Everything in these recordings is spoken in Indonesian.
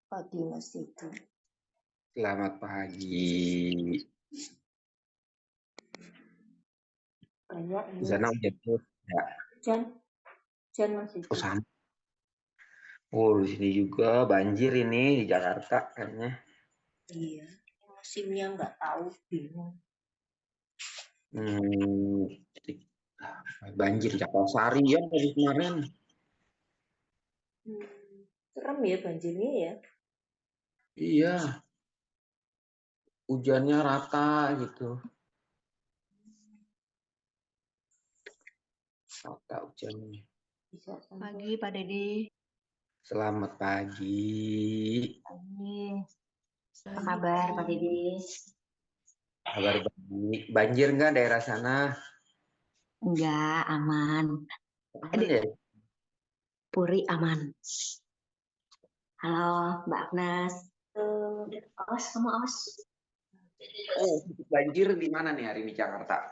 Pagi Mas itu. Selamat pagi. Banyak Di ini sana Mas. hujan terus ya? Hujan Mas itu. Oh, sama. Oh, di sini juga banjir ini di Jakarta kayaknya. Iya. Musimnya nggak tahu, bingung. Hmm, banjir Jakarta ya dari kemarin. Serem ya banjirnya ya. Iya, hujannya rata gitu. Rata hujannya. Bisa sampai. Pagi Pak Dedi. Selamat pagi. Pagi. Apa kabar Pak Dedi? Kabar baik. Banjir nggak daerah sana? Enggak, aman. Aman ya? Puri aman. Halo Mbak Agnes. Awas, kamu awas. Oh, banjir di mana nih hari ini Jakarta?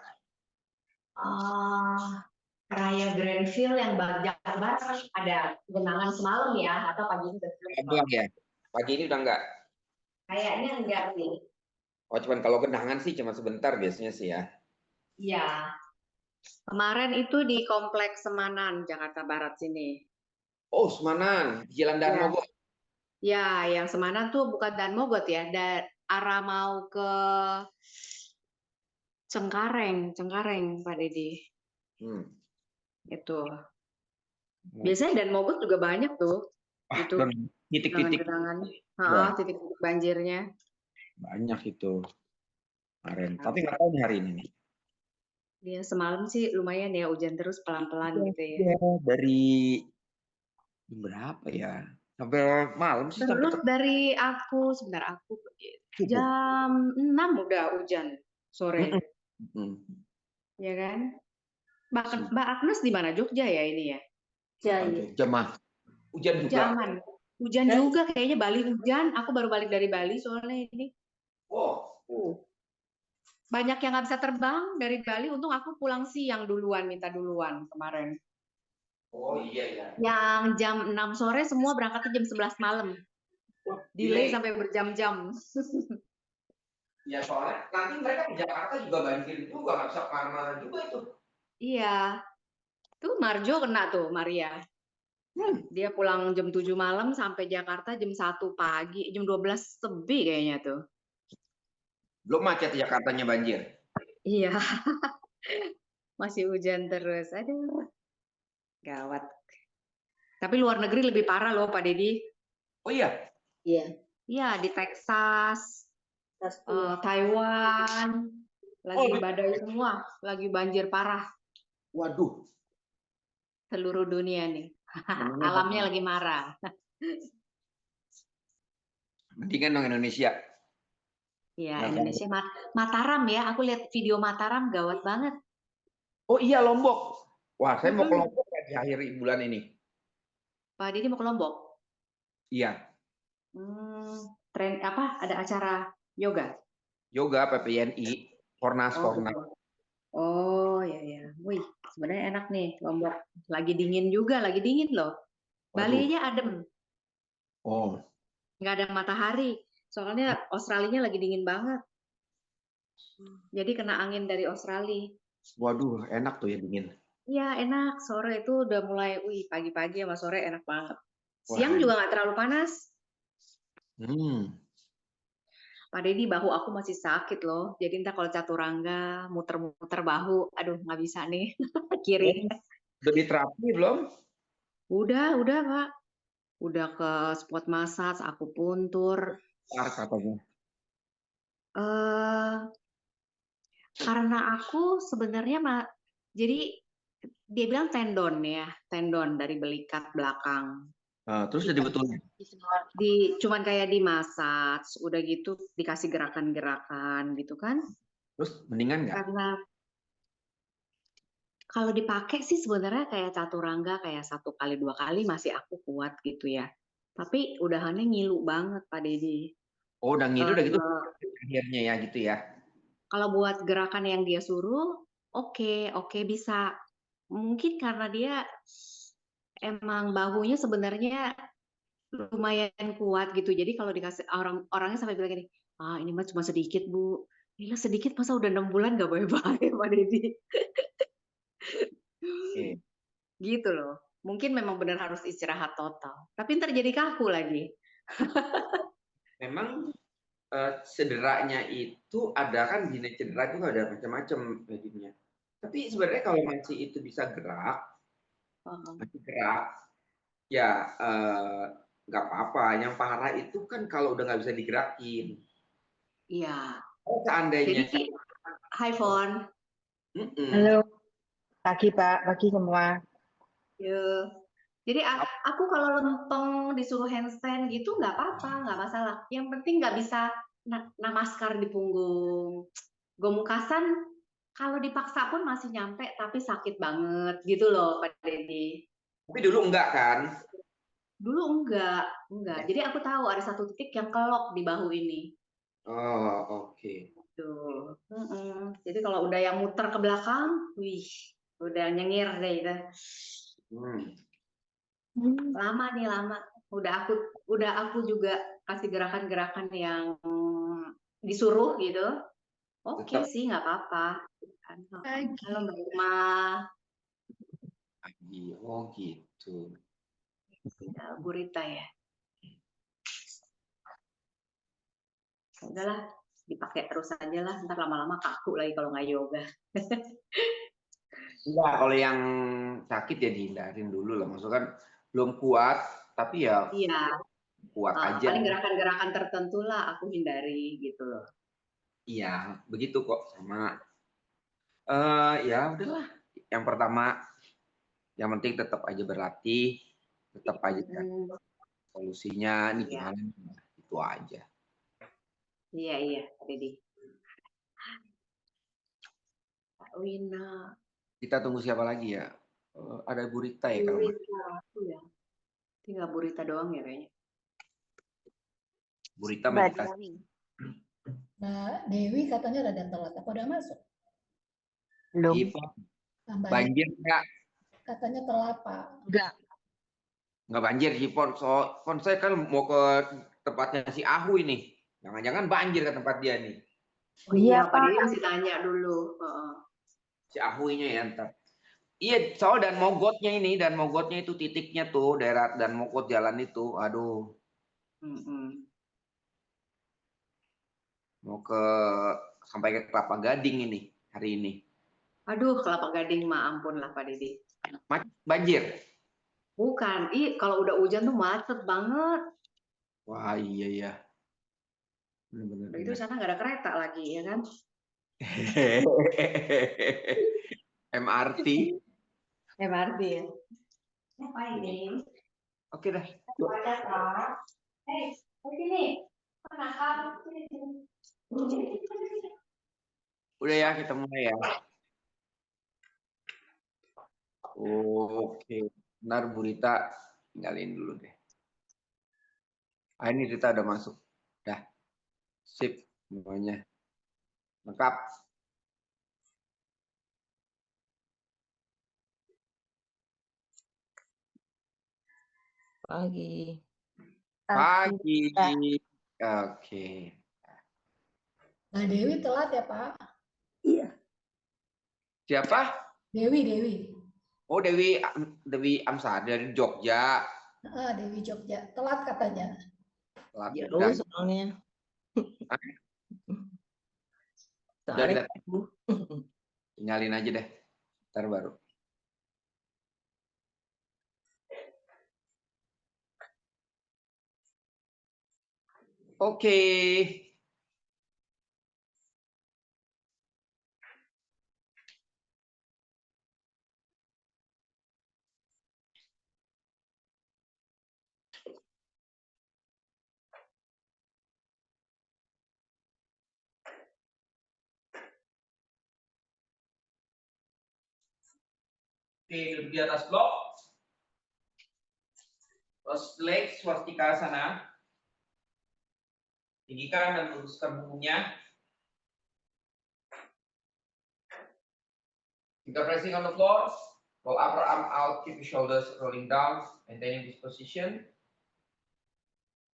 Raya Grandville yang Jakarta ada genangan semalam ya, atau pagi ini Belum ya? Pagi ini udah nggak? Kayaknya enggak sih. Oh, cuman kalau genangan sih cuma sebentar biasanya sih ya. Iya. Kemarin itu di Kompleks Semanan, Jakarta Barat sini. Oh, Semanan, Jalan Dan Ya. Mogot. Ya, yang Semanan tuh bukan Dan Mogot ya, arah mau ke Cengkareng Pak Dedi. Itu. Biasanya Dan Mogot juga banyak tuh. Itu titik-titik genangan. Titik-titik banjirnya. Banyak itu kemarin. Tapi nggak tahu nih hari ini nih. Dia semalam sih lumayan ya, hujan terus pelan-pelan gitu ya. Dari berapa ya? Sampai malam sih. Terus dari sebentar aku jam 6 udah hujan sore. Ya kan? Mbak Agnes di mana? Jogja ya ini ya? Jogja mah. Hujan juga. Aman. Hujan juga kayaknya, Bali hujan. Aku baru balik dari Bali soalnya ini. Banyak yang nggak bisa terbang dari Bali. Untung aku pulang siang duluan, minta duluan kemarin. Oh iya ya. Yang jam 6 sore semua berangkatnya jam 11 malam. Delay sampai berjam-jam. Ya soalnya nanti mereka di Jakarta juga banjir juga, nggak bisa kemana-mana juga itu. Iya. Tuh Marjo kena tuh, Maria. Dia pulang jam 7 malam sampai Jakarta jam 1 pagi, jam 12 lebih kayaknya tuh. Belum macet Jakartanya banjir. Iya. Masih hujan terus. Aduh. Gawat. Tapi luar negeri lebih parah loh Pak Dedi. Oh iya? Iya. Iya, di Texas, Taiwan, lagi badai semua, lagi banjir parah. Waduh. Seluruh dunia nih. Alamnya lagi marah. Mendingan dong Indonesia. Iya, Indonesia. Mataram ya, aku lihat video Mataram gawat banget. Oh iya, Lombok. Wah, saya mau ke Lombok ya di akhir bulan ini. Pak Didi mau ke Lombok? Iya. Tren apa? Ada acara yoga? Yoga PPNI, Fornas. Oh ya ya. Wih, sebenarnya enak nih Lombok. Lagi dingin juga, lagi dingin loh. Bali aja adem. Oh. Nggak ada matahari. Soalnya Australia lagi dingin banget. Jadi kena angin dari Australia. Waduh, enak tuh ya dingin. Iya, enak. Sore itu udah mulai, pagi-pagi sama sore enak banget. Siang juga nggak terlalu panas. Pak Deddy, bahu aku masih sakit loh. Jadi entah kalau caturangga, muter-muter bahu, aduh nggak bisa nih. Kiri. Udah diterapi belum? Udah Pak. Udah ke spot massage, aku puntur. Katanya. Karena aku sebenarnya jadi dia bilang tendon ya, tendon dari belikat belakang. Terus udah dibetulin? Cuman kayak di massage, udah gitu dikasih gerakan-gerakan gitu kan. Terus mendingan nggak? Karena kalau dipakai sih sebenarnya kayak caturangga, kayak 1 kali 2 kali masih aku kuat gitu ya. Tapi udahannya ngilu banget Pak Deddy. Oh, udah ngilu udah gitu akhirnya ya gitu ya. Kalau buat gerakan yang dia suruh, oke bisa. Mungkin karena dia emang bahunya sebenarnya lumayan kuat gitu. Jadi kalau dikasih orangnya sampai bilang gini, ah ini mah cuma sedikit Bu. Gila sedikit masa udah 6 bulan gak baik-baik Pak Deddy. Oke. Gitu loh. Mungkin memang benar harus istirahat total. Tapi ntar jadi kaku lagi. Memang cederanya itu ada kan jenis cedera itu ada macam-macam jadinya. Tapi sebenarnya kalau masih itu bisa gerak, masih gerak, ya nggak apa-apa. Yang parah itu kan kalau udah nggak bisa digerakin. Iya. Oh, seandainya. Jadi, hi Fon. Halo, pagi Pak, pagi semua. Yo. Jadi aku kalau lempeng disuruh handstand gitu nggak apa-apa, nggak masalah. Yang penting nggak bisa namaskar di punggung. Gomukasan kalau dipaksa pun masih nyampe, tapi sakit banget gitu loh Pak Deddy. Tapi dulu enggak kan? Dulu enggak. Jadi aku tahu ada satu titik yang kelok di bahu ini. Oh, oke. Tuh. Jadi kalau udah yang muter ke belakang, wih, udah nyengir deh itu. Lama nih, lama. Udah aku juga kasih gerakan-gerakan yang disuruh gitu. Oke sih, nggak apa-apa. Kalau Mbak Irma. Oh gitu. Bu Rita ya. Udahlah, dipakai terus aja lah. Ntar lama-lama kaku lagi kalau nggak yoga. Enggak, kalau yang sakit ya dihindarin dulu lah. Maksudnya kan belum kuat, tapi ya Iya. kuat aja. Paling gerakan-gerakan tertentu lah aku hindari gitu loh. Iya, begitu kok sama. Ya udahlah. Yang pertama, yang penting tetap aja berlatih, tetap aja solusinya nih gimana, itu aja. Iya, Deddy. Wina. Kita tunggu siapa lagi ya? Ada Bu Rita ya kalau ya. Tinggal Bu Rita doang ya kayaknya. Bu Rita Mbak meditasi. Dewi. Mbak Dewi katanya rada telat, apa udah masuk? Belum. Banjir enggak? Katanya telat, Pak. Enggak banjir sih, Pon. Saya kan mau ke tempatnya si Ahu ini. Jangan-jangan banjir ke tempat dia nih. Oh iya, Pak Deddy masih tanya dulu. Si Ahuinya ya ntar. Iya, soal dan mogotnya ini, dan mogotnya itu titiknya tuh, daerah dan mogot jalan itu. Aduh. Mau sampai ke Kelapa Gading ini hari ini. Aduh, Kelapa Gading mah ampun lah Pak Deddy. Banjir? Bukan, kalau udah hujan tuh macet banget. Wah iya ya. Bener-bener. Itu sana nggak ada kereta lagi ya kan? MRT. MRT ya. Ngapain ini? Oke dah. Hei, sini. Udah ya, kita mulai ya. Oke. Benar Bu Rita, tinggalin dulu deh. Ini Rita udah masuk. Dah. Sip semuanya. Lengkap. Pagi. Oke. Mbak Dewi telat ya, Pak? Iya. Siapa? Dewi. Oh, Dewi Amsar dari Jogja. Dewi Jogja. Telat katanya. Telat. Jauh soalnya. Udah, tinggalin aja deh. Ntar baru. Oke. Oke, duduk di atas blok. Cross leg, swastika sana. Tinggikan dan luruskan punggungnya. Kita pressing on the floor. Roll upper arm out, keep your shoulders rolling down, maintaining this position.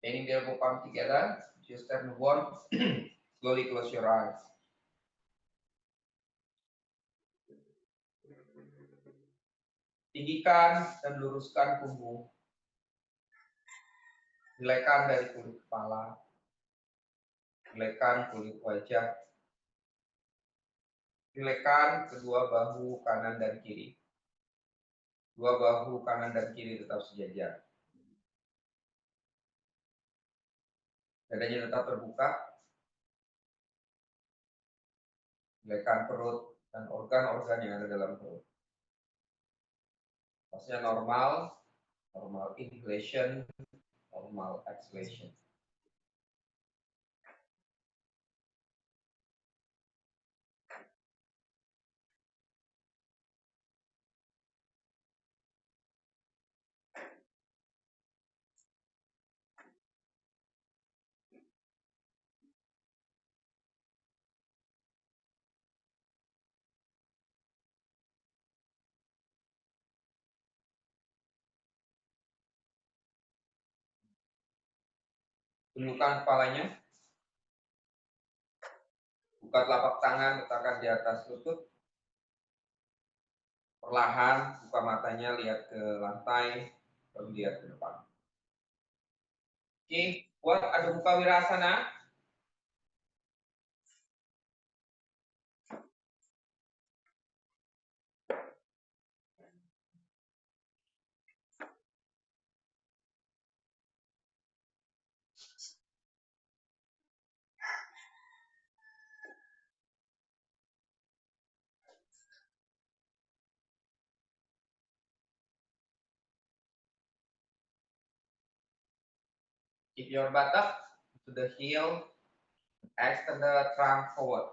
Maintaining the elbow palm together. Just step move on. Slowly close your eyes. Tinggikan dan luruskan punggung. Gelekan dari kulit kepala. Gelekan kulit wajah. Gelekan kedua bahu kanan dan kiri. Dua bahu kanan dan kiri tetap sejajar. Dadanya tetap terbuka. Gelekan perut dan organ-organ yang ada dalam perut. Pasnya normal, normal inhalation, normal exhalation. Tundukkan kepalanya. Buka telapak tangan, letakkan di atas lutut. Perlahan buka matanya, lihat ke lantai, baru lihat ke depan. Oke, buat Adho Mukha Wirasana. Keep your buttock to the heel. Extend the trunk forward.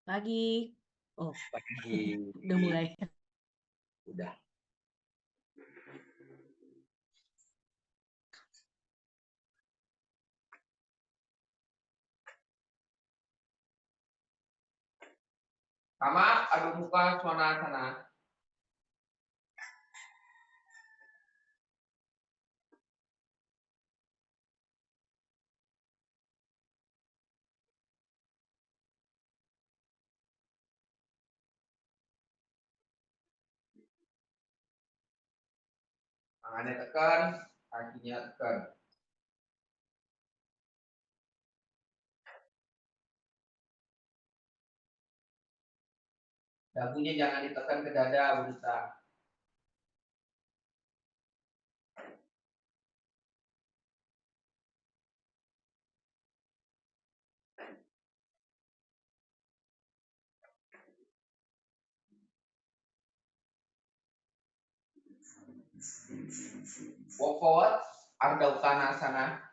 Pagi. Oh, Pagi. udah mulai. Udah. Sama Adho Mukha Svanasana. Tangannya tekan, kakinya tekan. Dagunya jangan ditekan ke dada, Bu Rita. Walk forward, Ardha Uttanasana.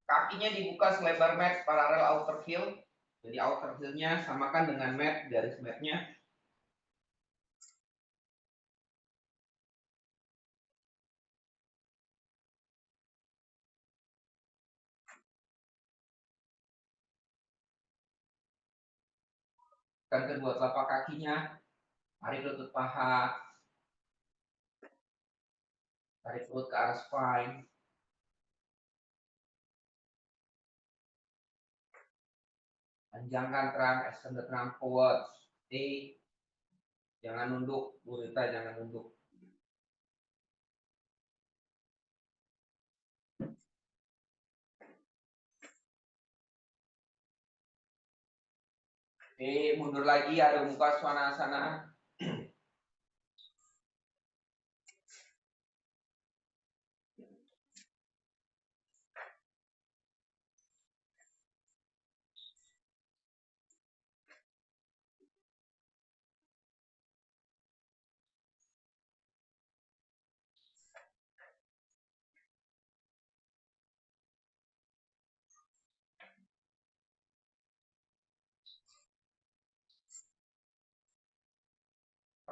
Kakinya dibuka selebar mat paralel outer heel. Jadi outer heel-nya samakan dengan mat, garis mat-nya. Dan kedua telapak kakinya, tarik lutut paha, tarik perut ke arah spine. Panjangkan trunk, extend the trunk forward. Stay. Jangan nunduk, Bu Rita, jangan nunduk. Oke, mundur lagi, Adho Mukha Svanasana.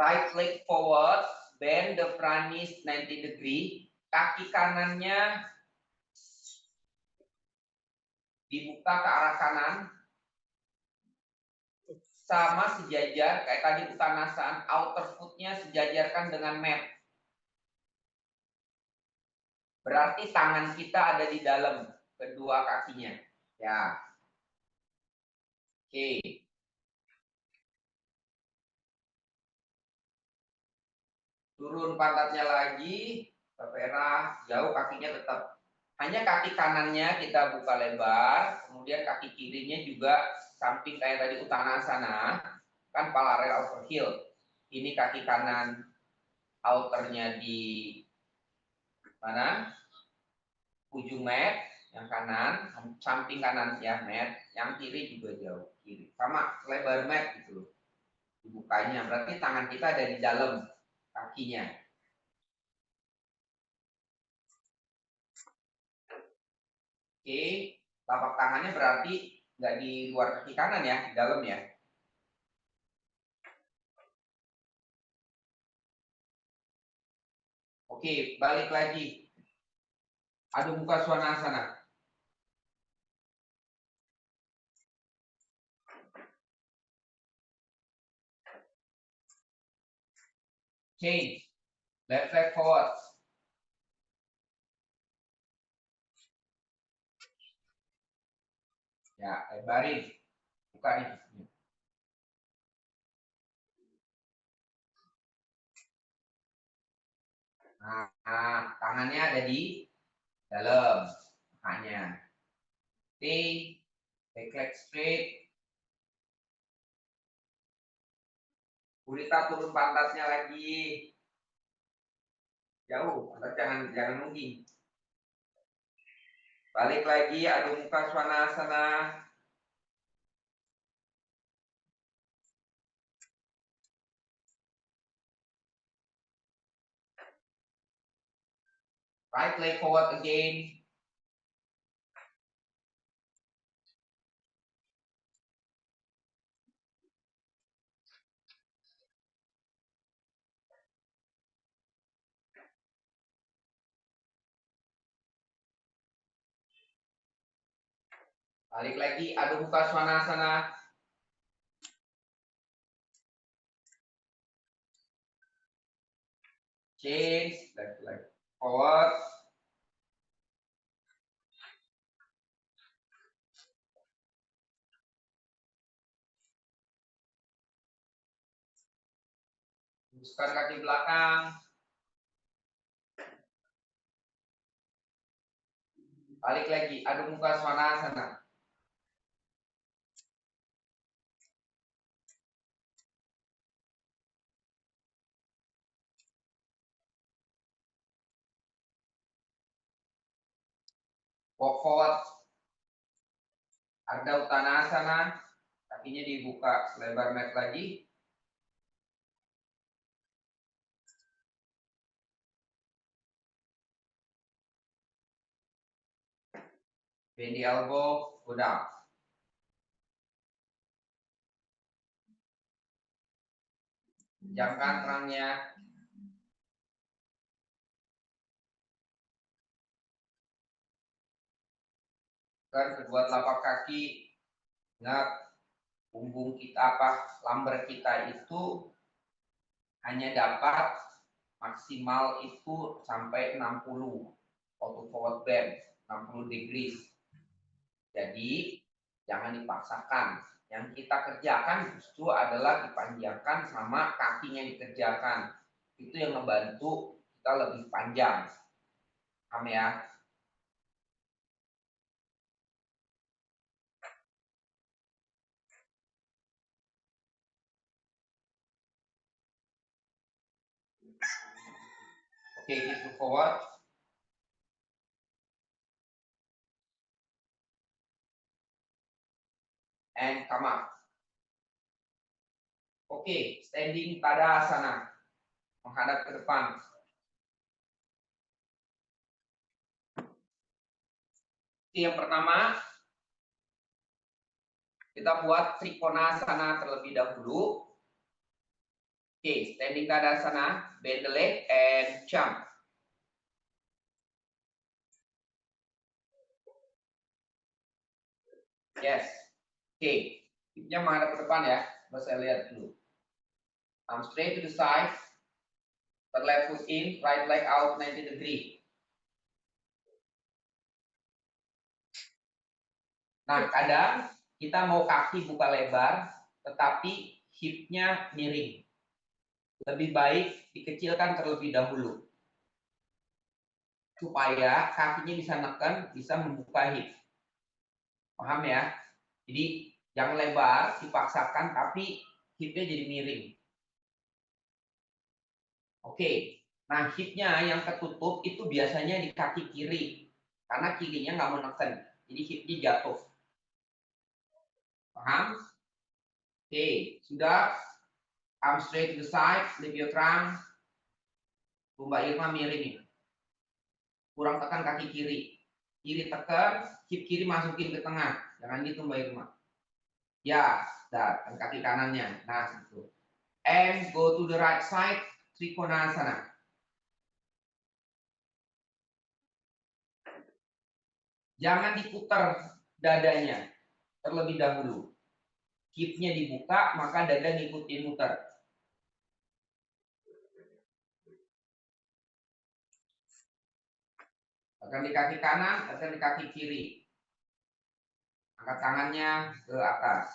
Right leg forward, bend the front knee 90 degree. Kaki kanannya dibuka ke arah kanan. Sama sejajar, kayak tadi utanasan, outer foot-nya sejajarkan dengan mat. Berarti tangan kita ada di dalam kedua kakinya. Ya. Oke. Turun pantatnya lagi, berperah, jauh kakinya tetap. Hanya kaki kanannya kita buka lebar, kemudian kaki kirinya juga samping kayak tadi uttanasana, kan parallel over heel. Ini kaki kanan outernya di mana? Ujung mat, yang kanan, samping kanan ya mat, yang kiri juga jauh kiri. Sama lebar mat gitu loh. Dibukanya, berarti tangan kita ada di dalam kakinya. Oke, telapak tangannya berarti nggak di luar kaki kanan ya, di dalam ya. Oke, balik lagi. Adho Mukha Svanasana. Change. Left leg forward. Ya, lebarin. Buka nih. Nah, tangannya ada di dalam. Makanya. Stay. Back leg straight. Gurita turun pantatnya lagi. Jauh, pantat jangan nungging. Balik lagi, Adho Mukha Svanasana. Right leg forward again. Balik lagi, Adho Mukha Svanasana. Change, left leg forward. Luruskan kaki belakang. Balik lagi, Adho Mukha Svanasana. Walk forward. Ardha Uttanasana. Kakinya dibuka selebar mat lagi. Bend the elbow, go down. Jamkan terangnya. Kedua telapak kaki. Ingat, punggung kita lambar kita itu hanya dapat maksimal itu sampai 60 auto forward bend, 60 degrees. Jadi jangan dipaksakan. Yang kita kerjakan justru adalah dipanjangkan sama kakinya dikerjakan. Itu yang membantu kita lebih panjang. Paham ya? Oke, hip forward. And come up. Oke, standing Tadasana. Menghadap ke depan. Yang pertama, kita buat Trikonasana terlebih dahulu. Okay, standing Tadasana, bend the leg and jump. Yes. Okay, hipnya menghadap ke depan ya. Coba saya lihat dulu. Arm straight to the side. Turn left foot in, right leg out 90 degree. Nah, kadang kita mau kaki buka lebar, tetapi hipnya miring. Lebih baik dikecilkan terlebih dahulu. Supaya kakinya bisa neken, bisa membuka hip. Paham ya? Jadi jangan lebar, dipaksakan, tapi hipnya jadi miring. Oke, nah hipnya yang ketutup itu biasanya di kaki kiri. Karena kirinya nggak mau neken, jadi hipnya jatuh. Paham? Oke, sudah. Arm straight to the side, lift your trunk. Mbak Irma miring. Kurang tekan kaki kiri. Kiri tekan, hip kiri masukin ke tengah. Jangan gitu Mbak Irma. Ya, dan kaki kanannya. Nah, gitu. And go to the right side, Trikonasana. Jangan diputar dadanya terlebih dahulu. Hipnya dibuka, maka dada ngikutin muter. Akan di kaki kanan, akan di kaki kiri. Angkat tangannya ke atas.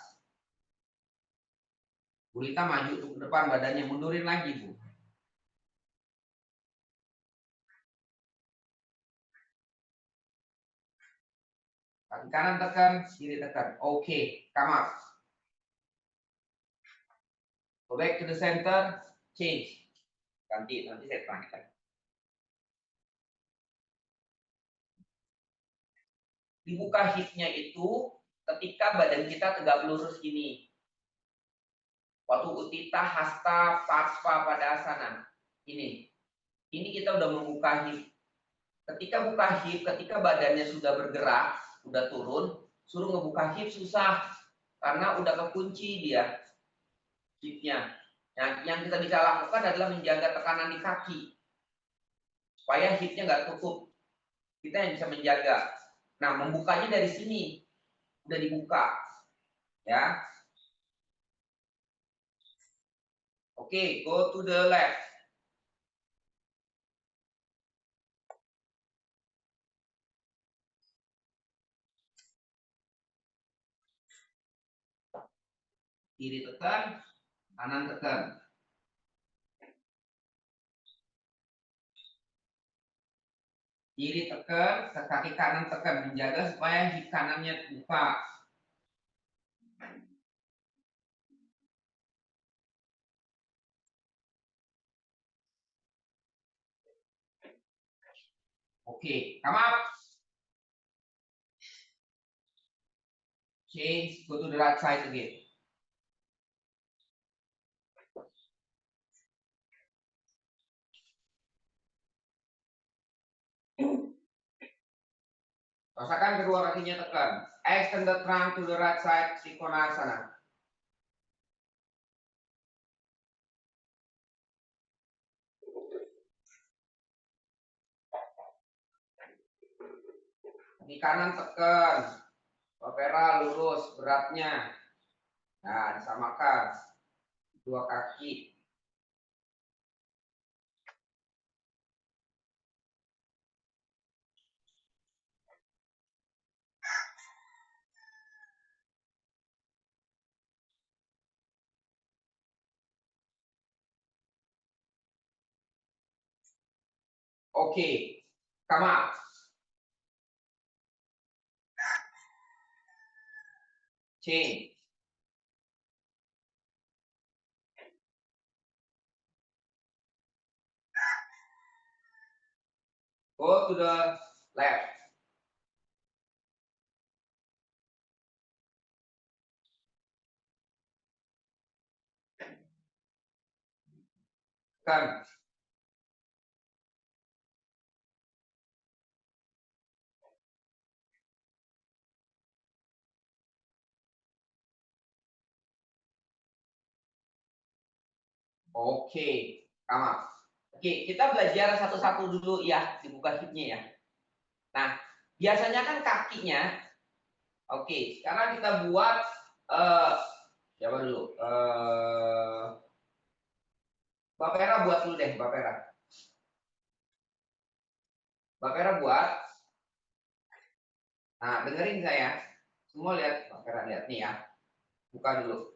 Bu Rita maju ke depan badannya, mundurin lagi Bu. Kaki kanan tekan, kiri tekan. Oke, come up. Go back to the center, change. Ganti, nanti saya terangkan. Dibuka hipnya itu ketika badan kita tegak lurus gini. Waktu Utita, Hasta, Parsva, Padasana. Ini kita udah membuka hip. Ketika buka hip, ketika badannya sudah bergerak, udah turun, suruh ngebuka hip susah. Karena udah kekunci dia hipnya. Yang kita bisa lakukan adalah menjaga tekanan di kaki. Supaya hipnya nggak tutup. Kita yang bisa menjaga. Nah, membukanya dari sini. Udah dibuka. Ya. Oke, go to the left. Kiri tekan, kanan tekan. Kiri tekan, ke kaki kanan tekan, menjaga supaya hip kanannya buka. Oke, come up. Change, go to the right side again. Rasakan kedua kakinya tekan. Extend the trunk to the right side, Trikonasana. Kaki kanan tekan. Papera lurus beratnya. Nah, disamakan. Dua kaki. Oke, come up. Change. Go to the left. Tekan. Oke, sama. Oke, kita belajar satu-satu dulu ya, dibuka hipnya ya. Nah, biasanya kan kakinya. Oke, sekarang kita buat siapa dulu? Mbak Pera buat dulu deh, Mbak Pera. Mbak Pera buat. Nah, dengerin saya. Semua lihat, Mbak Pera lihat nih ya. Buka dulu.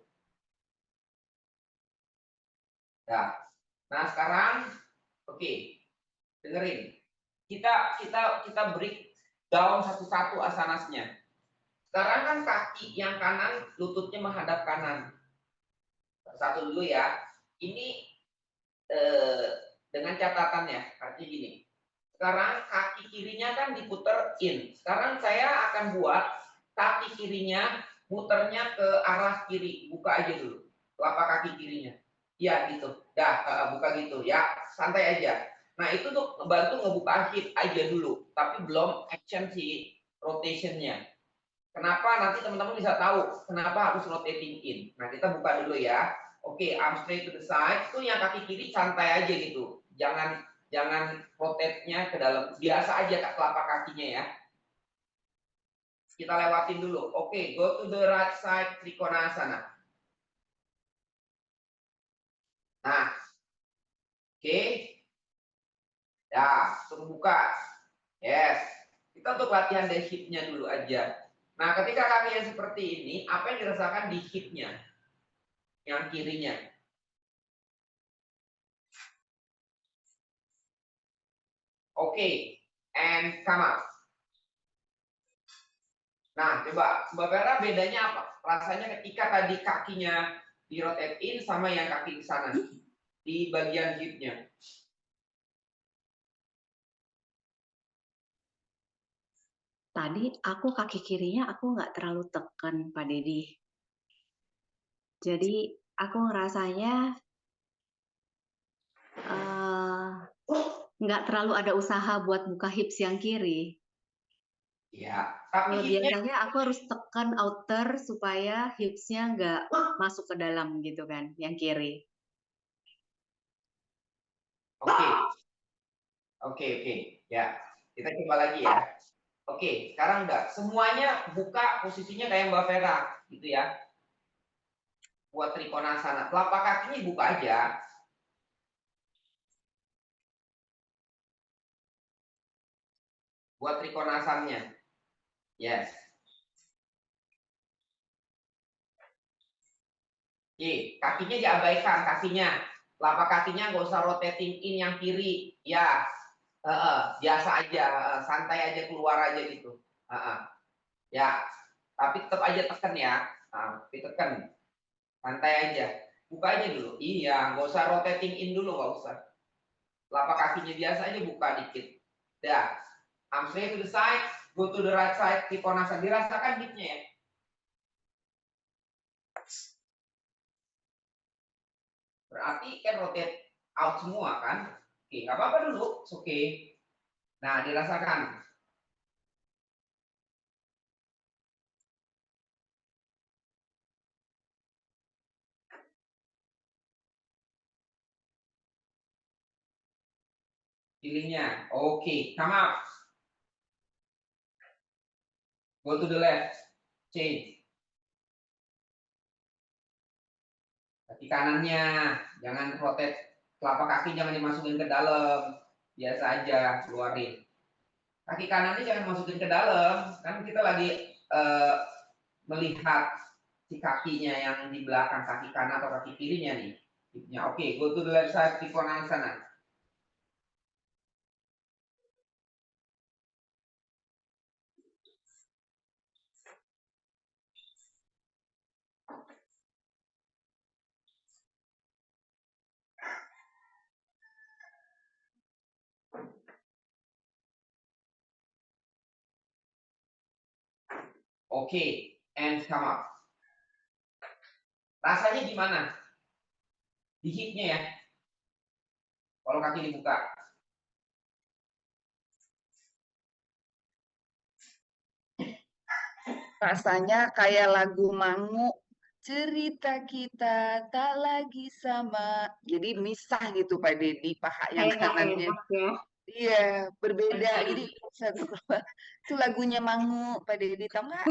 Ya. Nah, sekarang oke. Dengerin. Kita break down satu-satu asanasnya. Sekarang kan kaki yang kanan lututnya menghadap kanan. Satu dulu ya. Ini dengan catatannya, artinya gini. Sekarang kaki kirinya kan diputer in. Sekarang saya akan buat kaki kirinya muternya ke arah kiri. Buka aja dulu. Telapak kaki kirinya. Ya gitu. Dah, buka gitu ya. Santai aja. Nah itu tuh bantu ngebuka hip aja dulu. Tapi belum action si rotationnya. Kenapa? Nanti teman-teman bisa tahu kenapa harus rotating in. Nah kita buka dulu ya. Oke, arm straight to the side. Itu yang kaki kiri santai aja gitu. Jangan rotate-nya ke dalam. Biasa aja telapak kakinya ya. Kita lewatin dulu. Oke, go to the right side Trikonasana. Nah, oke. Ya, langsung buka. Yes. Kita untuk latihan dari hip-nya dulu aja. Nah, ketika kaki yang seperti ini, apa yang dirasakan di hip-nya? Yang kirinya. Oke, and come up. Nah, coba Mbak Vera bedanya apa? Rasanya ketika tadi kakinya di rotate in sama yang kaki di sana di bagian hipnya. Tadi aku kaki kirinya aku nggak terlalu tekan, Pak Dedi. Jadi aku ngerasanya nggak terlalu ada usaha buat buka hips yang kiri. Ya, tapi biasanya aku harus tekan outer supaya hipsnya nggak masuk ke dalam gitu kan, yang kiri. Oke. Ya, kita coba lagi ya. Oke, sekarang enggak. Semuanya buka posisinya kayak Mbak Vera, gitu ya. Buat Trikonasana. Telapak kakinya buka aja. Buat Trikonasannya. Yes. Oke, kakinya diabaikan, kakinya. Telapak kakinya nggak usah rotating in yang kiri. Ya, biasa aja, santai aja keluar aja gitu. Ya, tapi tetap aja tekan ya. Tapi tekan. Santai aja. Buka aja dulu. Iya, nggak usah rotating in dulu, nggak usah. Telapak kakinya biasa aja buka dikit. Dah. Arm straight to the side, go to the right side, Trikonasana. Dirasakan hipnya ya. Berarti kan rotate out semua kan? Oke, nggak apa-apa dulu. Oke. Nah, dirasakan. Feelingnya. Oke, come up. Go to the left. Change. Kaki kanannya. Jangan rotate. Telapak kaki jangan dimasukin ke dalam. Biasa aja, keluarin. Kaki kanannya jangan masukin ke dalam. Kan kita lagi melihat si kakinya yang di belakang kaki kanan atau kaki kirinya nih. Oke, go to the left side, Trikonasana. Oke, and come up. Rasanya gimana? Di hipnya ya. Kalau kaki dibuka. Rasanya kayak lagu Mangu cerita kita tak lagi sama. Jadi misah gitu Pak Dedi, paha yang Kayak nggak kanannya. enak ya. Iya, berbeda. Jadi satu itu lagunya Mangu Pak Dedi, tahu nggak?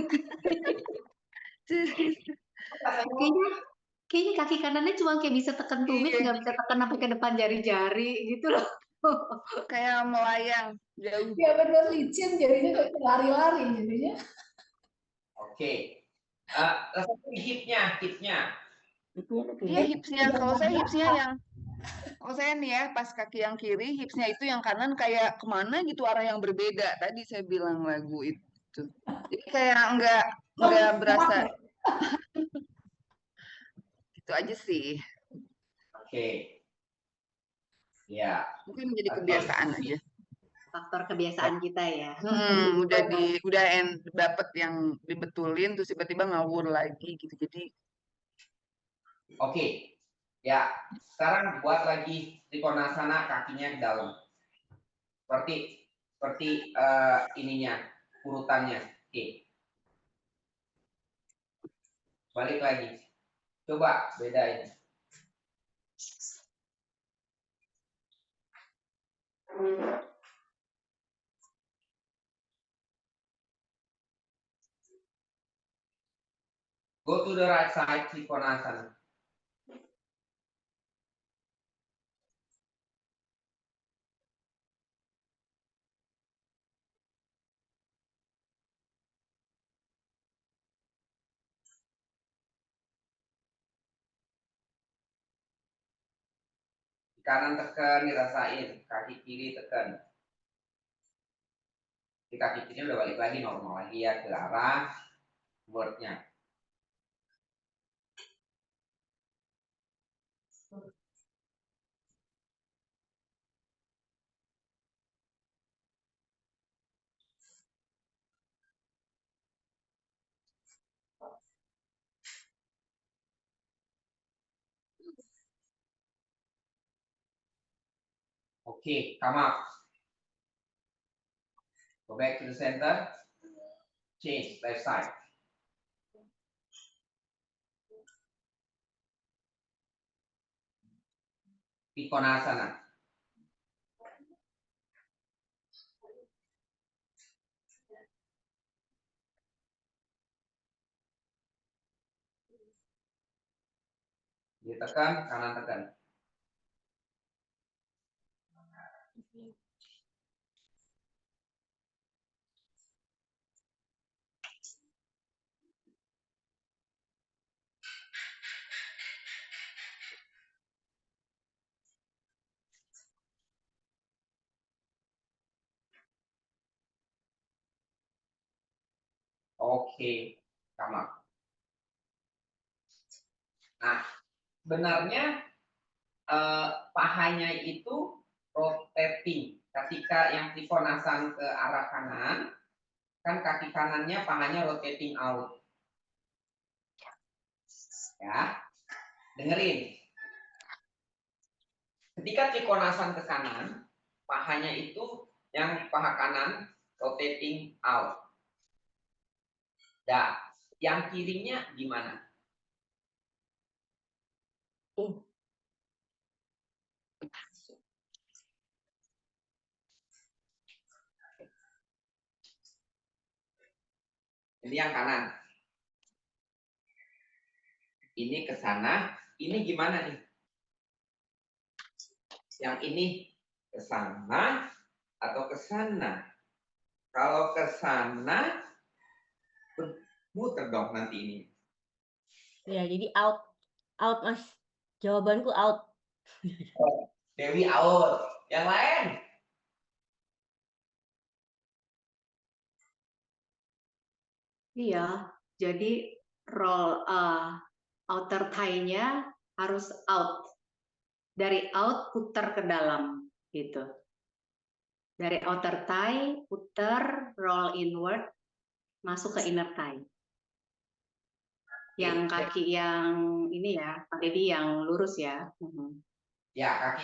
Kayaknya kaki kanannya cuma kayak bisa tekan tumit, Iya. nggak bisa tekan sampai ke depan jari-jari gitu loh. Kayak melayang jauh. Ya benar licin jadinya kayak lari-lari jadinya. Oke. Hipnya. Iya hipsnya. Kalau saya hipsnya yang kalau saya nih ya pas kaki yang kiri hipsnya itu yang kanan kayak kemana gitu arah yang berbeda. Tadi saya bilang lagu itu. Jadi kayak nggak berasa. Itu aja sih. Oke. Ya. Mungkin menjadi kebiasaan aja. Faktor kebiasaan kita ya. Udah dapet yang dibetulin terus tiba-tiba ngawur lagi gitu. Jadi Oke. Ya, sekarang buat lagi Trikonasana kakinya ke dalam. Seperti ininya, urutannya. Oke. Balik lagi. Coba bedain. Go to the right side, Trikonasana. Di kanan tekan, dirasain. Kaki kiri tekan. Di kaki kiri udah balik lagi normal lagi ya ke arah wordnya. Okay, come up. Go back to the center. Change left side. Trikonasana. Ditekan, kanan tekan. Oke, come up. Nah, sebenarnya pahanya itu rotating. Ketika yang Trikonasana ke arah kanan, kan kaki kanannya pahanya rotating out. Ya, dengerin. Ketika Trikonasana ke kanan, pahanya itu yang paha kanan rotating out. Nah, yang kirinya gimana? Ini yang kanan. Ini ke sana. Ini gimana nih? Yang ini ke sana atau ke sana? Kalau ke sana, muter dong nanti ini. Ya, jadi out. Out, Mas. Jawabanku out. Dewi out. Yang lain? Iya, jadi roll outer thigh-nya harus out. Dari out putar ke dalam gitu. Dari outer thigh putar roll inward masuk ke inner thigh. Yang kaki yang ini ya, Pak Dedi yang lurus ya. Ya, kaki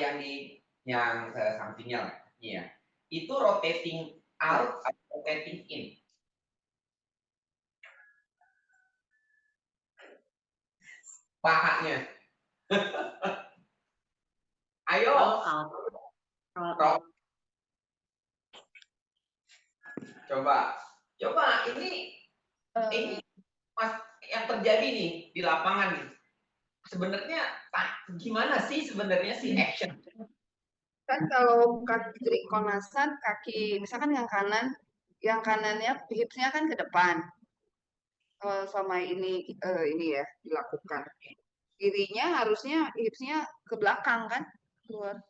yang sampingnya lah. Iya. Itu rotating out atau rotating in? pahanya. Ayo. Roll out. Roll out. Coba ini Mas yang terjadi nih di lapangan nih. Sebenarnya gimana sih sebenarnya si action? Kan kalau kaki kiri konasan, kaki misalkan yang kanannya hipsnya kan ke depan. Sama ini ya dilakukan. Kirinya harusnya hipsnya ke belakang kan, keluar.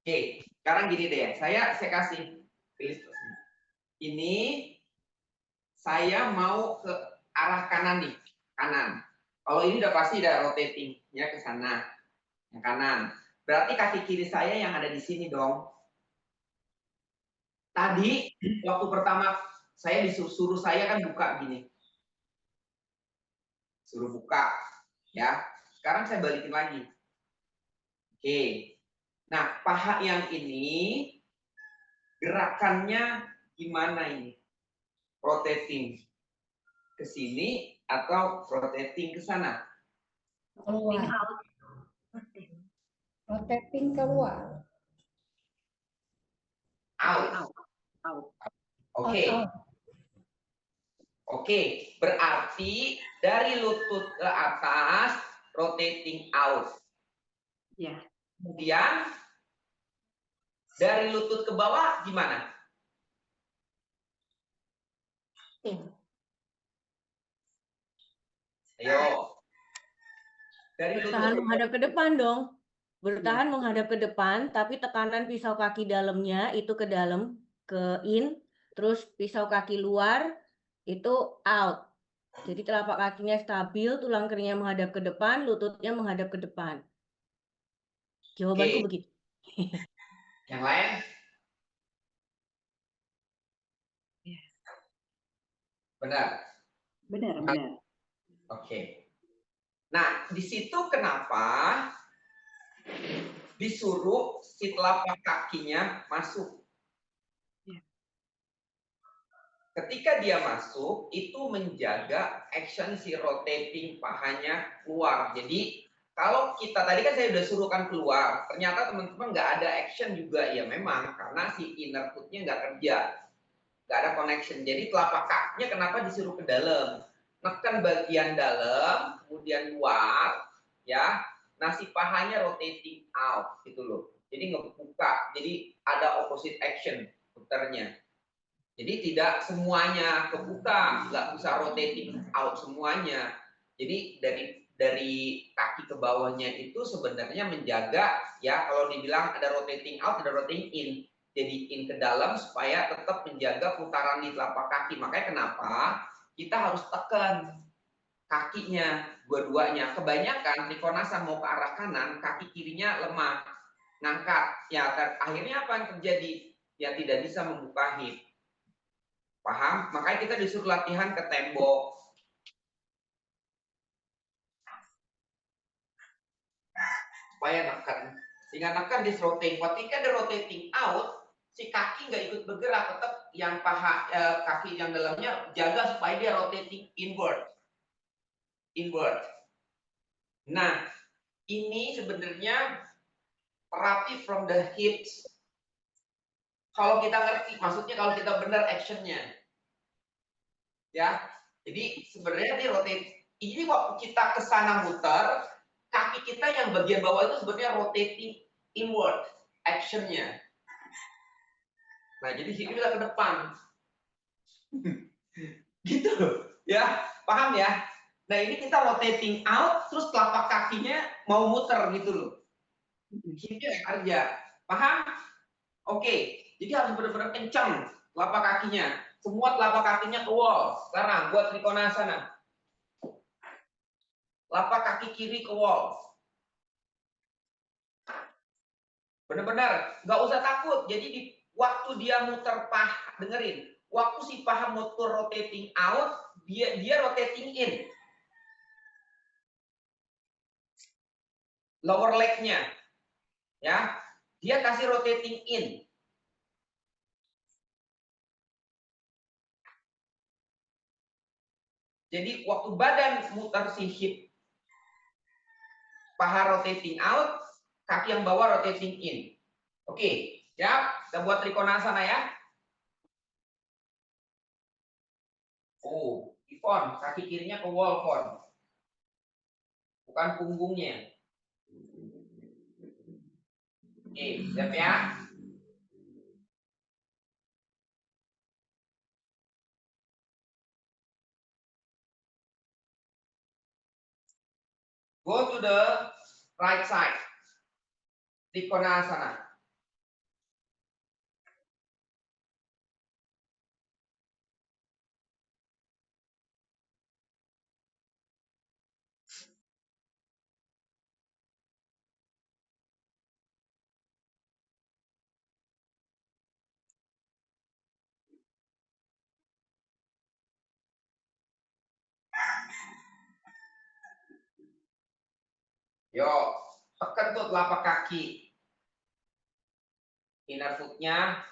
Oke, sekarang gini deh, saya kasih pilih ini, saya mau ke arah kanan nih, kanan. Kalau ini udah pasti udah rotating ya ke sana, yang kanan. Berarti kaki kiri saya yang ada di sini dong. Tadi waktu pertama saya disuruh saya kan buka gini, suruh buka, ya. Sekarang saya balikin lagi. Oke, nah paha yang ini gerakannya gimana ini? Rotating ke sini atau rotating ke sana? Keluar. Rotating keluar. Out. Oke. Oke, berarti dari lutut ke atas rotating out. Ya. Kemudian dari lutut ke bawah gimana? Ayo. Dari Bertahan lutut menghadap ke depan dong. Bertahan menghadap ke depan, tapi tekanan pisau kaki dalamnya itu ke dalam, ke in, terus pisau kaki luar itu out. Jadi telapak kakinya stabil, tulang keringnya menghadap ke depan, lututnya menghadap ke depan. Jawabanku begitu. Yang lain? Benar. Benar. Oke. Nah, di situ kenapa disuruh si telapak kakinya masuk? Ketika dia masuk, itu menjaga action si rotating pahanya keluar. Jadi, kalau kita tadi kan saya udah suruhkan keluar, ternyata teman-teman nggak ada action juga, ya memang karena si inner footnya nggak kerja, nggak ada connection. Jadi telapak kakinya kenapa disuruh ke dalam? Neken bagian dalam, kemudian luar, ya. Nah si pahanya rotating out, gitu loh. Jadi ngebuka, jadi ada opposite action puternya. Jadi tidak semuanya kebuka, nggak bisa rotating out semuanya. Jadi dari kaki ke bawahnya itu sebenarnya menjaga, ya kalau dibilang ada rotating out, ada rotating in. Jadi in ke dalam supaya tetap menjaga putaran di telapak kaki. Makanya kenapa kita harus tekan kakinya dua-duanya. Kebanyakan Trikonasan mau ke arah kanan, kaki kirinya lemah, ngangkat. Ya akhirnya apa yang terjadi? Ya tidak bisa membuka hip. Paham? Makanya kita disuruh latihan ke tembok. Supaya neken. Sehingga neken di rotating. Ketika di rotating out, si kaki nggak ikut bergerak. Tetap yang paha kaki yang dalamnya jaga supaya dia rotating inward. Inward. Nah, ini sebenarnya terapi from the hips. Kalau kita ngerti, maksudnya kalau kita benar actionnya. Ya, jadi sebenarnya di rotate. Ini waktu kita ke sana muter, kaki kita yang bagian bawah itu sebenarnya rotating inward actionnya. Nah, jadi sini kita ke depan. Gitu ya, paham ya? Nah, ini kita rotating out, terus telapak kakinya mau muter gitu loh. Hipnya kerja, paham? Oke, jadi harus benar-benar kencang telapak kakinya. Semua telapak kakinya ke wall. Sekarang buat Trikonasana. Telapak kaki kiri ke wall. Benar-benar, nggak usah takut. Jadi waktu dia muter paha, dengerin. Waktu si paha motor rotating out, dia rotating in. Lower leg-nya. Ya, dia kasih rotating in. Jadi waktu badan muter si hip paha rotating out, kaki yang bawah rotating in. Oke, siap? Kita buat Trikonasana ya. Oh, Ivon, kaki kirinya ke wall, Ivon. Bukan punggungnya. Oke, siap ya? Go to the right side. Trikonasana. Yuk, tekan tuh telapak kaki. Inner foot-nya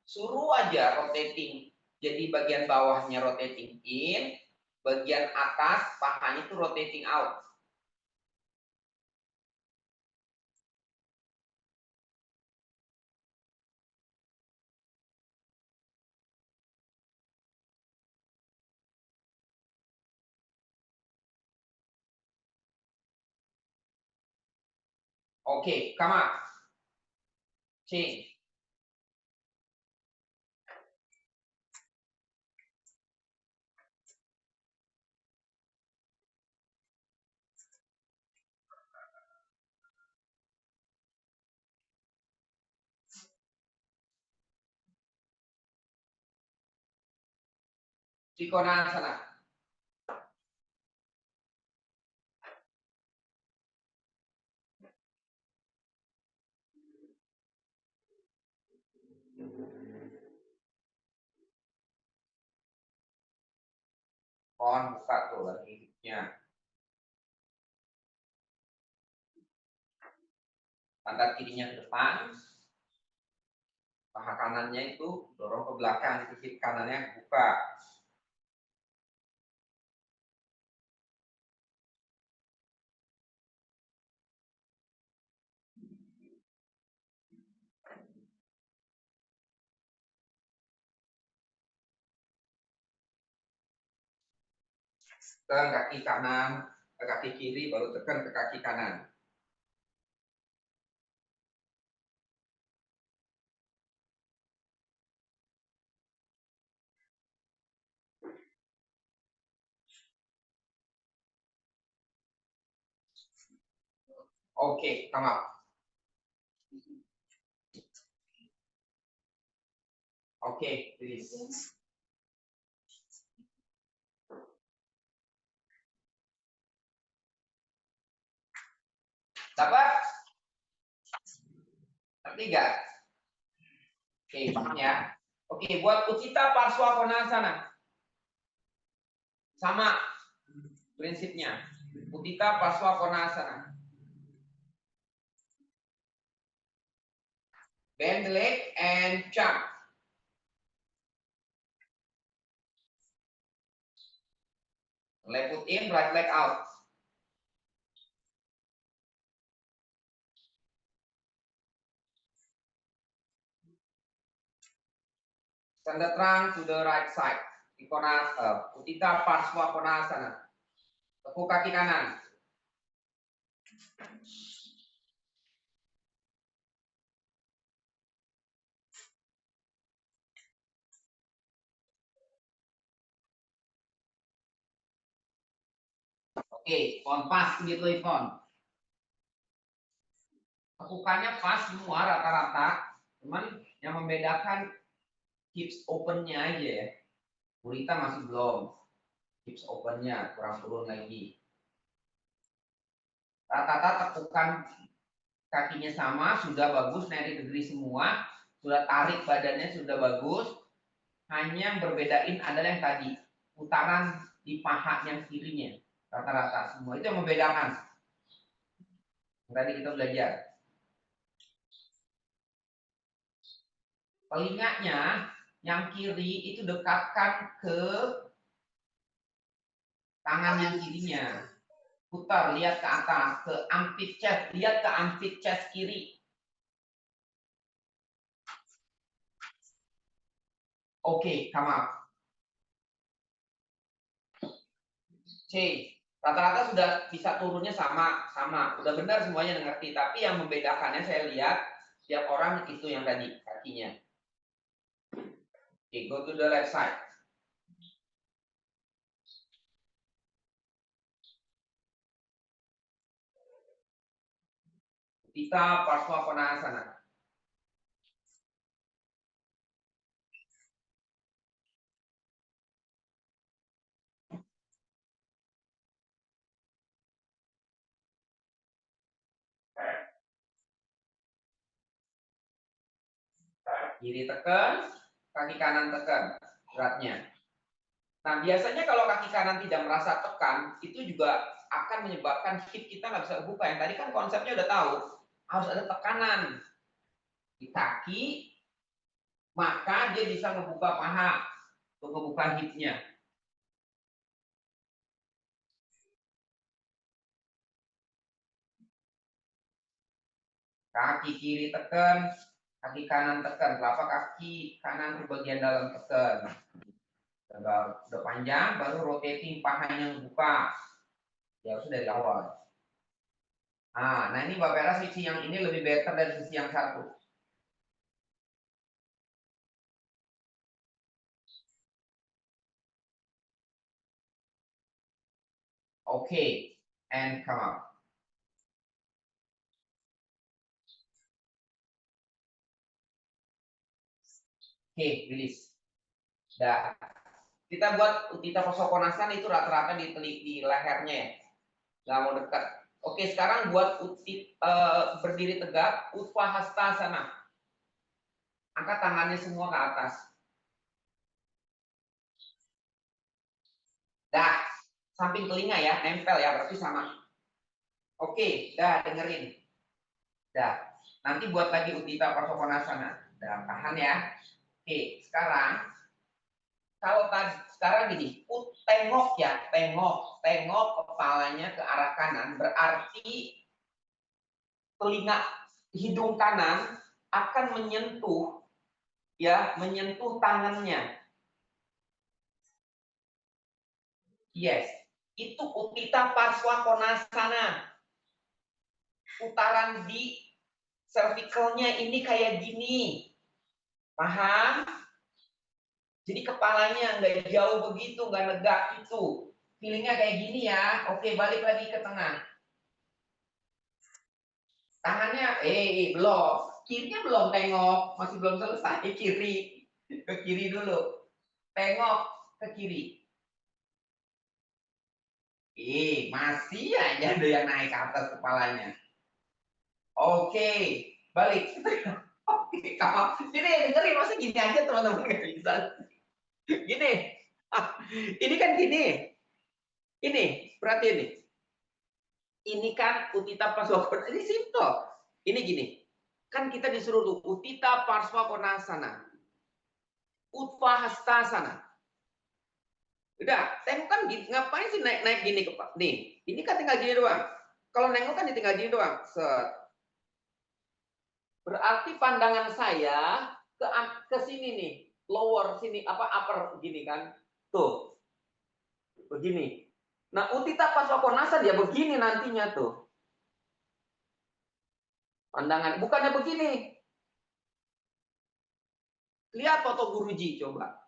suruh aja rotating. Jadi bagian bawahnya rotating in, bagian atas pahanya tuh rotating out. Oke, come on. Change. Trikonasana. Pohon buka tuh lagi hidupnya. Pantat kirinya ke depan. Paha kanannya itu dorong ke belakang, sisi kanannya buka. Tekan kaki kanan ke kaki kiri, baru tekan ke kaki kanan. Oke, come up. Oke, please. Dapat? Ngerti nggak? Oke, paham ya? Oke, buat Uttita Parswa Konasana. Sama prinsipnya. Uttita Parswa Konasana. Bend the leg and jump. Left foot in, right leg out. Send the trunk to the right side. Uttita Parswa Konasana. Tekuk kaki kanan. Oke, on pas gitu Ivon. Tekukannya pas semua rata-rata. Cuman yang membedakan hips opennya aja ya. Burita masih belum. Hips opennya kurang turun lagi. Rata-rata tekukan kakinya sama, sudah bagus, 90 degree semua. Sudah tarik badannya sudah bagus. Hanya yang berbedain adalah yang tadi. Putaran di paha yang kirinya. Rata-rata semua. Itu yang membedakan. Tadi kita belajar. Telinganya yang kiri itu dekatkan ke tangan yang kirinya. Putar, lihat ke atas, ke armpit chest, lihat ke armpit chest kiri. Oke, come up. C. Rata-rata sudah bisa turunnya sama. Udah benar semuanya ngerti. Tapi yang membedakannya saya lihat tiap orang itu yang tadi kakinya. Oke, go to the left side. Kita Parsvakonasana. Kiri tekan, kaki kanan tekan beratnya. Nah, biasanya kalau kaki kanan tidak merasa tekan, itu juga akan menyebabkan hip kita nggak bisa kebuka. Yang tadi kan konsepnya udah tahu, harus ada tekanan di kaki, maka dia bisa ngebuka paha, untuk ngebuka hipnya. Kaki kiri tekan, kaki kanan tekan, telapak kaki kanan ke bagian dalam tekan. Udah panjang, baru rotating pahanya ngebuka. Ya harus dari awal. Nah ini Mbak Vera, sisi yang ini lebih better dari sisi yang satu. Oke, and come up. Oke, release. Dah. Kita buat Utthita Parsvakonasana itu rata-rata di lehernya ya. Nggak mau dekat. Oke, sekarang buat berdiri tegak, Utthahastasana. Angkat tangannya semua ke atas. Dah, samping telinga ya, nempel ya, berarti sama. Oke, dah dengerin. Dah, nanti buat lagi Utthita Parsvakonasana. Dah, tahan ya. Oke, sekarang kalau tadi sekarang gini, tengok ya, tengok kepalanya ke arah kanan, berarti telinga hidung kanan akan menyentuh tangannya. Yes, itu Utthita Parsvakonasana. Putaran di cervicalnya ini kayak gini. Paham? Jadi kepalanya nggak jauh begitu, nggak negak itu. Feelingnya kayak gini ya. Oke, balik lagi ke tengah. Tangannya, belum. Kirinya belum tengok, masih belum selesai. Kiri, ke kiri dulu. Tengok ke kiri. Masih aja ada yang naik ke atas kepalanya. Oke, balik. Oke, kamu. Jadi dengerin, masa gini aja teman-teman nggak bisa. Gini, ini kan gini. Ini, perhatiin nih. Ini kan Utthita Parsvakonasana, ini simple. Ini gini, kan kita disuruh tuh Utthita Parsvakonasana, Utthahastasana. Udah, tengok kan ngapain sih naik gini ke Pak? Nih, ini kan tinggal gini doang. Kalau nengok kan tinggal gini doang. Set. Berarti pandangan saya ke sini nih, lower sini upper gini kan. Tuh. Begini. Nah, Utthita Parsvakonasana dia begini nantinya tuh. Pandangan bukannya begini. Lihat foto Guruji coba.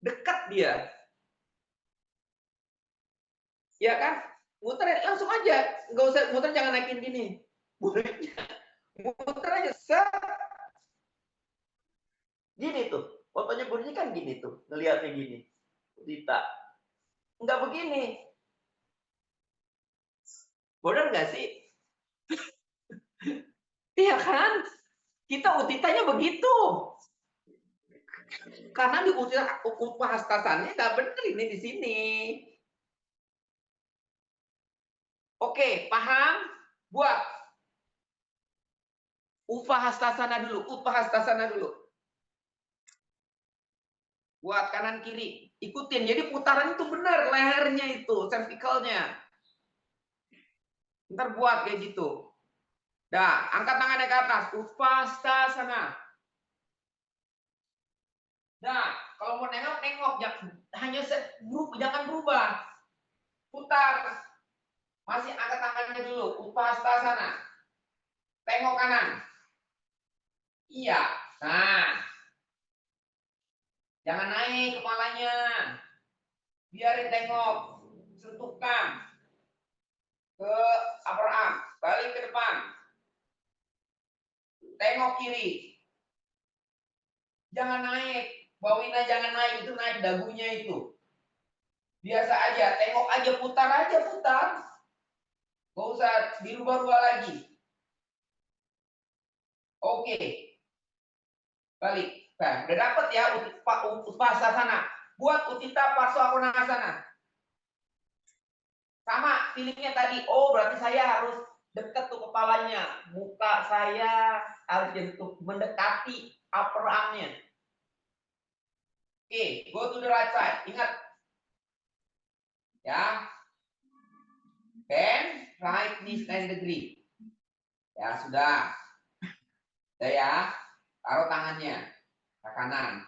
Dekat dia. Ya kan? Muter langsung aja. Nggak usah muter, jangan naikin gini. Muter aja. Gini tuh. Fotonya Guruji kan gini tuh. Ngeliatnya gini. Utthita. Nggak begini. Bener nggak sih? Iya kan? Kita Utthitanya begitu. Karena di Utthahastasanya nggak bener ini di sini. Oke, paham? Buat Utthahastasana dulu. Buat kanan kiri. Ikutin. Jadi putaran itu benar lehernya itu, cervicalnya. Ntar buat kayak gitu. Dah, angkat tangannya ke atas. Utpastasana. Nah, kalau mau nengok, hanya jangan berubah. Putar. Masih angkat tangannya dulu. Utpastasana. Tengok kanan. Iya. Nah. Jangan naik kepalanya. Biarin tengok. Sentuhkan. Ke upper arm. Balik ke depan. Tengok kiri. Jangan naik. Bawina jangan naik. Itu naik dagunya itu. Biasa aja. Tengok aja. Putar aja. Putar. Gak usah dirubah-rubah lagi. Oke. Balik. Nah, udah dapet ya Utpasasana. Buat Utthita Parsvakonasana. Sama feelingnya tadi. Oh, berarti saya harus dekat tuh kepalanya. Muka saya harus mendekati upper arm-nya. Oke, go to the right side. Ingat. Ya. Bend right knee 90 degree. Ya, sudah. Udah ya. Taruh tangannya ke kanan.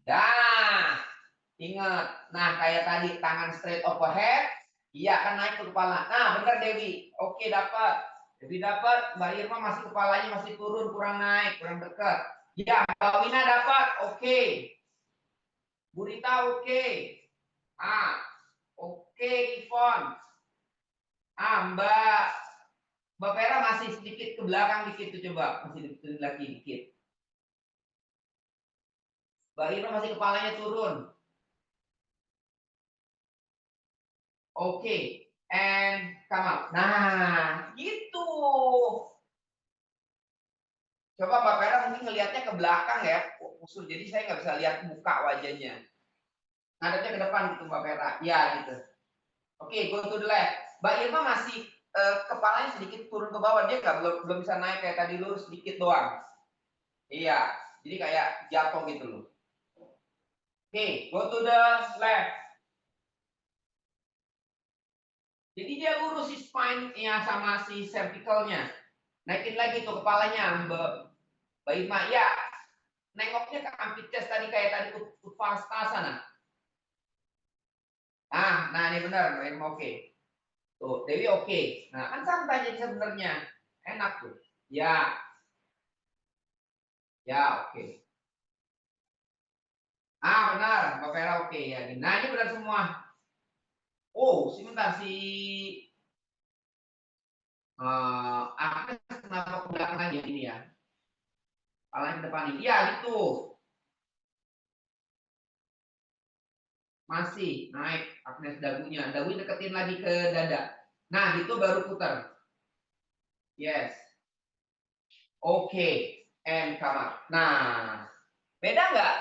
Dah. Ingat. Nah, kayak tadi tangan straight overhead. Iya, kan naik ke kepala. Nah, benar Dewi. Oke, dapat. Dewi dapat. Mbak Irma masih kepalanya masih turun, kurang naik, kurang dekat. Ya, Mbak Wina dapat. Oke. Bu Rita oke. Oke, Ivon. Mbak Vera masih sedikit ke belakang dikit tuh coba. Masih dikit lagi dikit. Mbak Irma masih kepalanya turun. Oke. And come up. Nah, gitu. Coba Mbak Vera mungkin ngelihatnya ke belakang ya, usul. Jadi saya nggak bisa lihat muka wajahnya. Ngadepnya ke depan gitu Mbak Vera. Ya gitu. Oke, go to the left. Mbak Irma masih kepalanya sedikit turun ke bawah. Dia belum bisa naik kayak tadi, lurus sedikit doang. Iya. Jadi kayak jatuh gitu loh. Oke, go to the left. Jadi dia lurus si spine-nya sama si cervicalnya. Naikin lagi tuh kepalanya, Mbak Irma. Ya, nengoknya ke armpit chest tadi kayak tadi Utpastasana. Nah ini benar, Mbak Irma oke. Tuh, Dewi oke. Nah, kan santai jadi sebenarnya. Enak tuh. Ya. Ya, oke. Benar, Mbak Vera oke ya. Nah, ini benar semua. Oh, sebentar si Agnes kenapa ke belakang lagi ini ya? Kepalanya ke depan ini. Ya, gitu. Masih naik Agnes dagunya. Dagunya deketin lagi ke dada. Nah, gitu baru putar. Yes. Oke. And come up. Nah, beda nggak?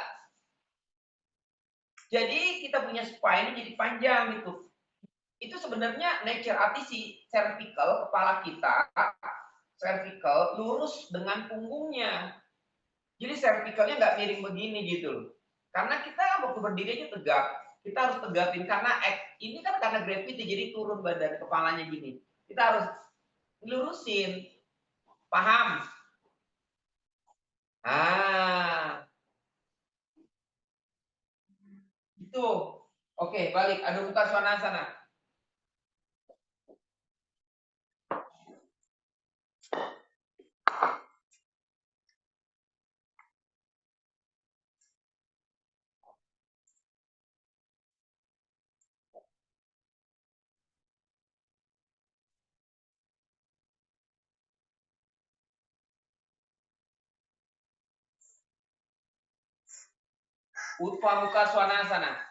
Jadi kita punya spine jadi panjang gitu. Itu sebenarnya nature arti si cervical, kepala kita, cervical lurus dengan punggungnya. Jadi cervicalnya nggak miring begini gitu. Karena kita waktu berdiri aja tegak, kita harus tegatin karena ini kan karena gravity jadi turun badan kepalanya gini. Kita harus lurusin. Paham? Itu. Oke, balik. Adho Mukha Svanasana. Utva Mukha Svanasana.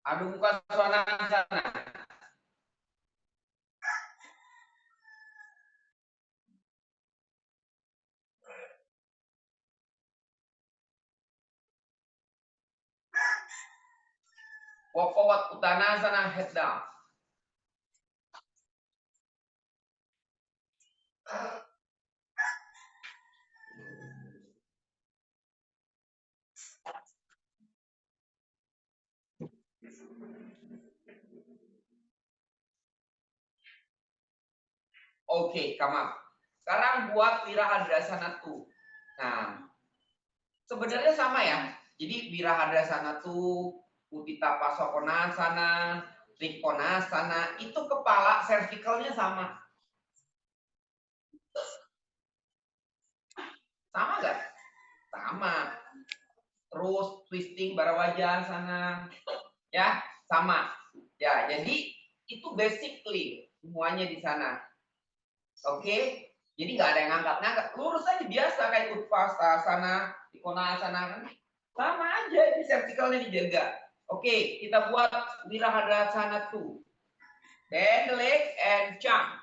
Adho Mukha Svanasana. Walk forward Uttanasana, head down. Oke, come up. Sekarang buat Wirahadrasanatu. Nah, sebenarnya sama ya. Jadi Wirahadrasanatu, Utthita Pasokonasana, Trikonasana, itu kepala cervicalnya sama. Sama nggak? Sama. Terus twisting Bharadwaja sana. Ya, sama. Ya, jadi itu basically semuanya di sana. Oke? Jadi nggak ada yang ngangkat-ngangkat. Lurus aja biasa kayak Utthasana, Trikonasana. Sama aja, ini cervicalnya dijaga. Oke, kita buat Wirahadrasanatu. Bend the leg and jump.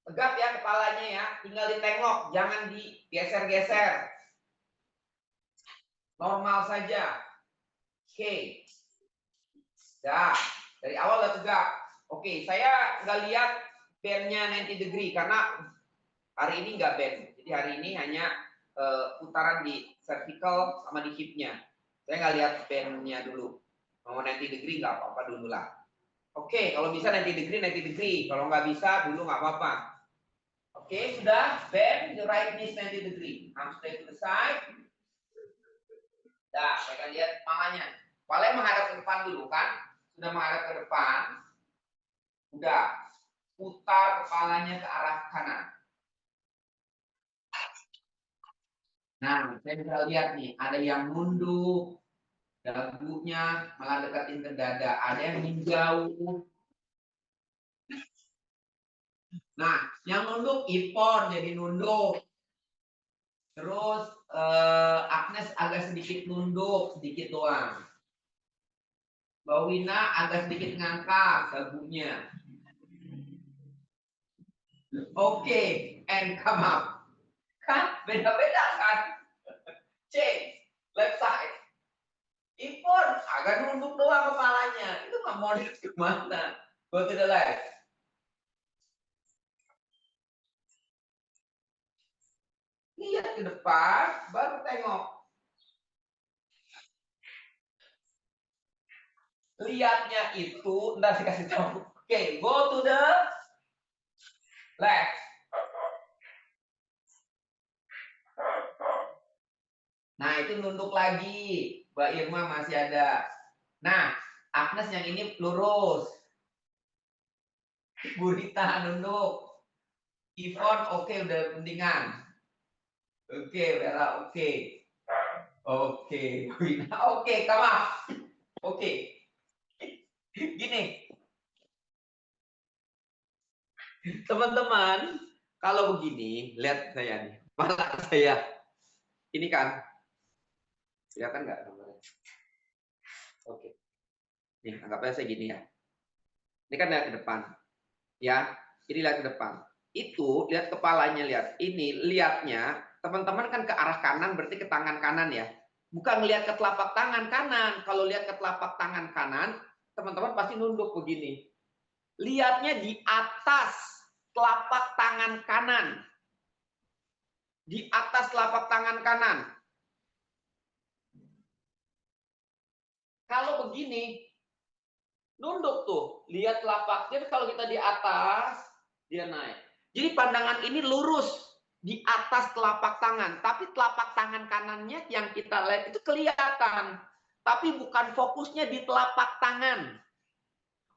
Tegap ya kepalanya ya, tinggal ditengok, jangan digeser-geser. Normal saja. Oke. Dah, dari awal udah tegak. Oke, saya nggak lihat bandnya 90 degree karena hari ini nggak band. Jadi hari ini hanya putaran di cervical sama di hipnya. Saya nggak lihat bandnya dulu. Mau 90 degree nggak apa-apa dulu lah. Oke, kalau bisa 90 degree, 90 degree. Kalau nggak bisa dulu nggak apa-apa. Oke, sudah. Bend the right knee 90 degree. Arm straight to the side. Dah, saya akan lihat kepalanya. Kepalanya menghadap ke depan dulu kan? Sudah menghadap ke depan. Udah. Putar kepalanya ke arah kanan. Nah, saya bisa lihat nih, ada yang nunduk, dagunya malah deketin ke dada, ada yang menjauh. Nah, yang nunduk Ipon jadi nunduk. Terus Agnes agak sedikit nunduk, sedikit doang. Mbak Wina agak sedikit ngangkat dagunya. Oke, and come up. Kan beda-beda kan? Change, left side. Ipon agak nunduk doang kepalanya. Itu nggak mau kemana. Go to the left. Lihat ke depan, baru tengok. Lihatnya itu, ntar saya kasih tahu. Oke, go to the left. Nah, itu nunduk lagi. Mbak Irma masih ada. Nah, Agnes yang ini lurus. Bu Rita nunduk. Ivon oke, udah mendingan. Oke, Vera oke. Oke, Wina oke, come on. Oke. Gini. Teman-teman, kalau begini, lihat saya nih. Malah saya. Ini kan. Kelihatan nggak gambarnya? Oke. Nih, anggapnya saya gini ya. Ini kan lihat ke depan. Ya, ini lihat ke depan. Itu, lihat kepalanya, lihat. Ini, lihatnya, teman-teman kan ke arah kanan, berarti ke tangan kanan ya. Bukan lihat ke telapak tangan kanan. Kalau lihat ke telapak tangan kanan, teman-teman pasti nunduk begini. Lihatnya di atas telapak tangan kanan. Di atas telapak tangan kanan. Kalau begini, nunduk tuh, lihat telapak. Jadi kalau kita di atas, dia naik. Jadi pandangan ini lurus di atas telapak tangan. Tapi telapak tangan kanannya yang kita lihat itu kelihatan. Tapi bukan fokusnya di telapak tangan.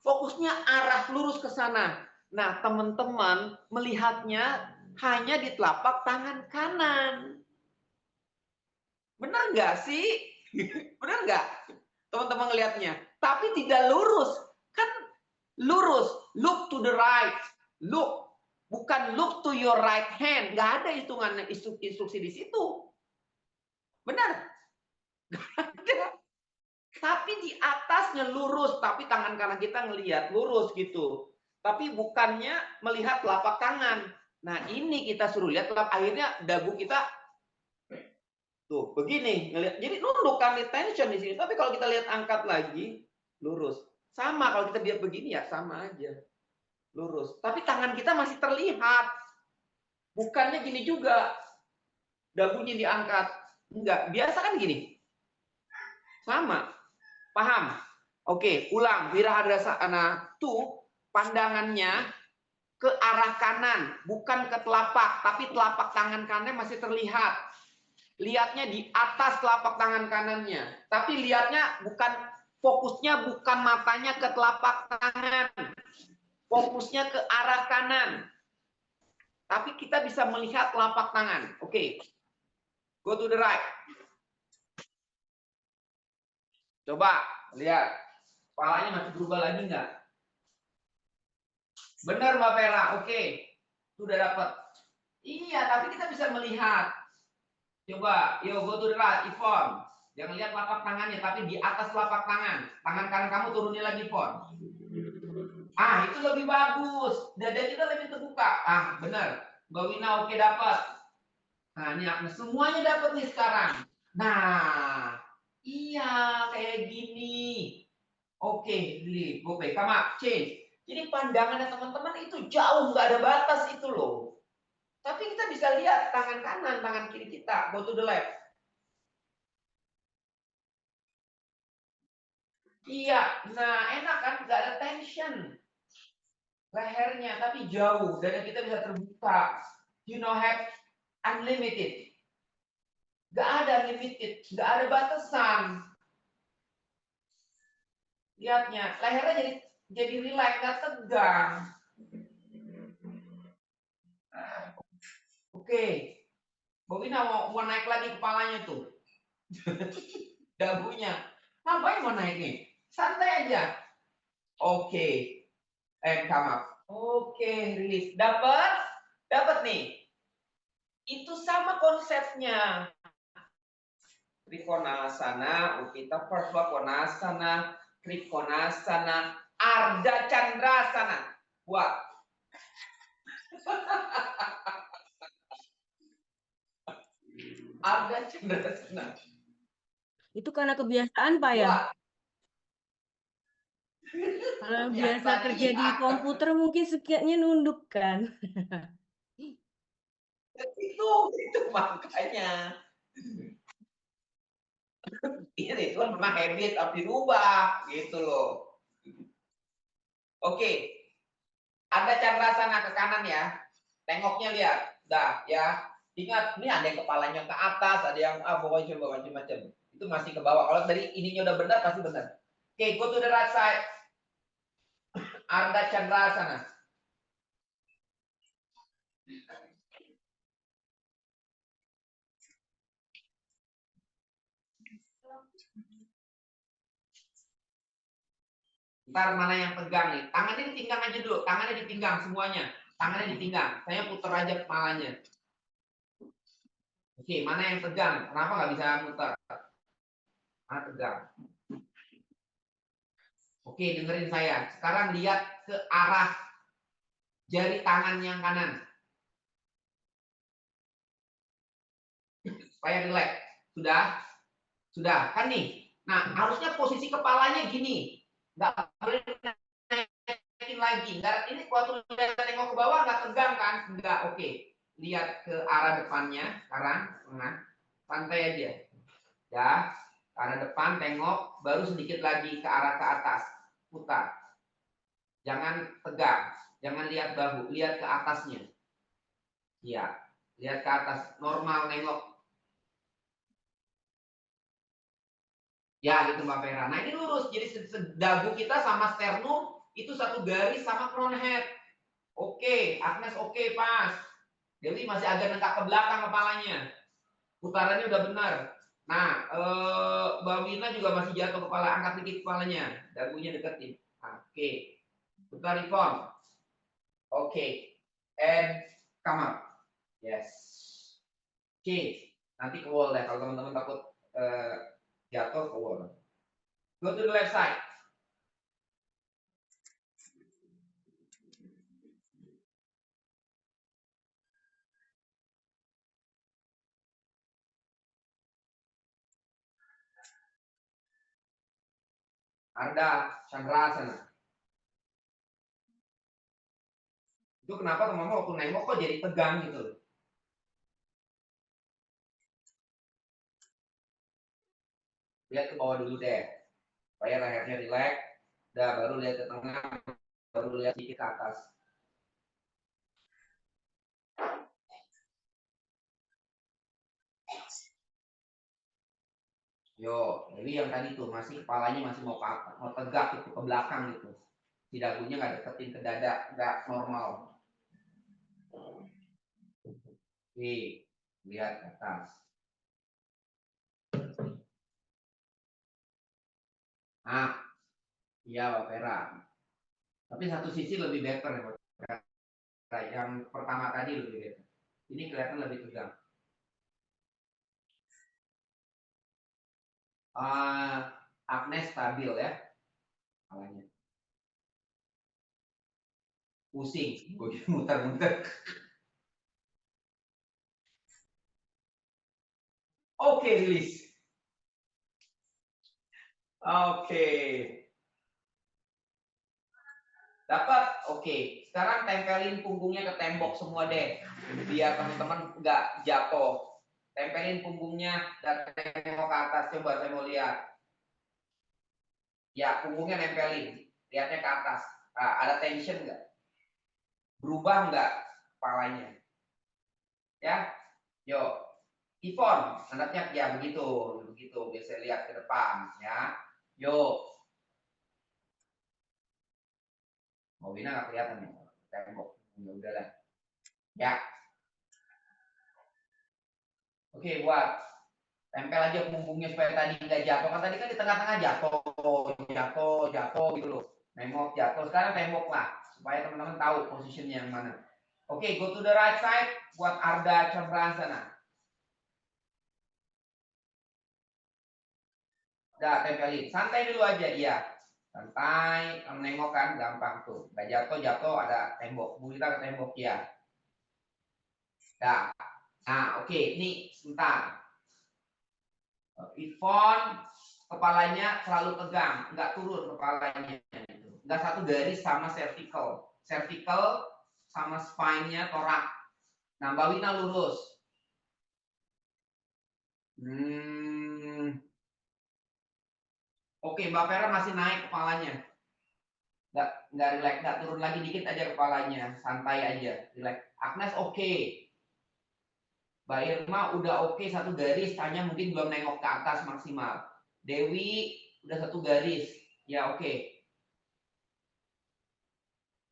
Fokusnya arah lurus ke sana. Nah, teman-teman melihatnya hanya di telapak tangan kanan. Benar nggak sih? Benar nggak? Teman-teman ngelihatnya, tapi tidak lurus. Kan lurus, look to the right. Look, bukan look to your right hand. Nggak ada hitungan instruksi di situ. Benar? Nggak ada. Tapi di atasnya lurus, tapi tangan kanan kita ngelihat lurus gitu. Tapi bukannya melihat telapak tangan. Nah, ini kita suruh lihat, akhirnya dagu kita tuh, begini ngelihat. Jadi nunduk kan, tension di sini. Tapi kalau kita lihat angkat lagi, lurus. Sama kalau kita lihat begini ya sama aja. Lurus. Tapi tangan kita masih terlihat. Bukannya gini juga. Dagunya diangkat. Enggak, biasa kan gini. Sama. Paham? Oke, ulang. Wirahadasana tuh pandangannya ke arah kanan, bukan ke telapak, tapi telapak tangan kanan masih terlihat. Lihatnya di atas telapak tangan kanannya, tapi lihatnya fokusnya bukan matanya ke telapak tangan, fokusnya ke arah kanan. Tapi kita bisa melihat telapak tangan. Oke, go to the right. Coba lihat, kepalanya masih berubah lagi nggak? Benar Mbak Vera, oke, sudah dapat. Iya, tapi kita bisa melihat. Coba, yuk go to the right, Ivon. Jangan lihat telapak tangannya, tapi di atas telapak tangan. Tangan kanan kamu turunin lagi, Ivon. Ah, itu lebih bagus. Dada kita lebih terbuka. Ah, benar. Mbak Wina, oke dapat. Nah, ini Agnes. Semuanya dapat nih sekarang. Nah, iya, kayak gini. Oke, lihat. Oke, come change. Jadi pandangannya teman-teman itu jauh, nggak ada batas itu loh. Tapi kita bisa lihat tangan kanan, tangan kiri kita. Go to the left. Iya, nah enak kan? Nggak ada tension. Lehernya, tapi jauh. Dan kita bisa terbuka. You know, have unlimited. Nggak ada limited. Nggak ada batasan. Lihatnya, lehernya jadi relax, nggak tegang. Oke. Bobina mau naik lagi kepalanya tuh. Dagunya. Ngapain mau naik nih? Santai aja. Oke. Come up. Oke, release. Dapat nih. Itu sama konsepnya. Trikonasana, Upita Parsvakonasana, Trikonasana, Ardha Chandrasana. Buat. Ardha Chandrasana. Itu karena kebiasaan, Pak ya? Buat. Kalau biasa kerja di komputer mungkin sekiannya nunduk kan? Itu makanya. Ini itu memang habit harus dirubah gitu loh. Oke. Ada Chandrasana ke kanan ya. Tengoknya lihat. Dah ya. Ingat, ini ada yang kepalanya ke atas, ada yang pokoknya coba macam-macam. Itu masih ke bawah. Kalau dari ininya udah benar pasti benar. Oke, go to the right side. Ardha Chandrasana. Ntar mana yang pegang nih? Tangannya ditinggang aja dulu. Tangannya ditinggang semuanya. Tangannya ditinggang. Saya putar aja kepalanya. Oke, mana yang pegang? Kenapa nggak bisa putar? Mana pegang? Oke, dengerin saya. Sekarang lihat ke arah jari tangan yang kanan. Supaya relax. Sudah? Sudah, kan nih? Nah, harusnya posisi kepalanya gini. Nggak boleh naikin lagi. Nggak, ini waktu tengok ke bawah nggak tegang kan? Nggak, oke. Lihat ke arah depannya sekarang. Santai aja. Ya, ke arah depan, tengok. Baru sedikit lagi ke arah ke atas. Putar. Jangan tegang. Jangan lihat bahu. Lihat ke atasnya. Iya. Lihat ke atas. Normal nengok. Ya gitu Mbak Vera. Nah ini lurus. Jadi dagu kita sama sternum itu satu garis sama crown head. Oke, Agnes oke pas. Dewi masih agak nengkak ke belakang kepalanya. Putarannya udah benar. Nah, Mbak Wina juga masih jatuh kepala. Angkat dikit kepalanya. Dagunya deketin. Oke. Putar Ivon. Oke. And come up. Yes. Oke. Nanti ke wall deh kalau teman-teman takut jatuh ke wall. Go to the left side. Ardha Chandrasana. Itu kenapa teman-teman waktu nengok kok jadi tegang gitu. Lihat ke bawah dulu deh. Supaya lehernya rileks. Udah, baru lihat ke tengah. Baru lihat sedikit ke atas. Yo, jadi yang tadi tuh masih kepalanya masih mau tegak gitu, ke belakang gitu. Si dagunya nggak deketin ke dada, nggak normal. Oke, lihat ke atas. Ah, iya Pak Vera. Tapi satu sisi lebih better ya, Pak Vera. Yang pertama tadi lebih better. Ini kelihatan lebih tegang. Agnes stabil ya, kepalanya. Pusing, gue muter-muter. Oke, rilis. Oke. Dapat? Oke. Sekarang tempelin punggungnya ke tembok semua deh. Biar teman-teman nggak jatuh. Tempelin punggungnya dan tembok ke atas. Coba saya mau lihat. Ya, punggungnya nempelin. Lihatnya ke atas. Nah, ada tension nggak? Berubah nggak kepalanya? Ya, yuk. Ivon, nandatnya ya begitu, biar saya lihat ke depan, ya. Yuk. Mau Wina nggak kelihatan nih, tembok. Ya udahlah. Ya. Oke, buat tempel aja punggungnya supaya tadi nggak jatuh. Kan tadi kan di tengah-tengah jatuh gitu loh. Nengok jatuh. Sekarang tembok lah, supaya teman-teman tahu posisinya yang mana. Oke, go to the right side buat Arda Chandra. Udah tempelin, santai dulu aja, iya. Santai, menengok kan gampang tuh. Nggak jatuh ada tembok. Kita ke tembok ya. Nah, oke, ini sebentar. Ivon kepalanya selalu tegang, nggak turun kepalanya. Nggak satu garis sama vertical. Vertical sama spine-nya torak. Nah, Mbak Wina lurus. Oke, Mbak Vera masih naik kepalanya. Nggak relax, nggak turun lagi dikit aja kepalanya, santai aja, relax. Agnes oke. Mbak Irma udah oke satu garis, tanya mungkin belum nengok ke atas maksimal. Dewi udah satu garis, ya oke.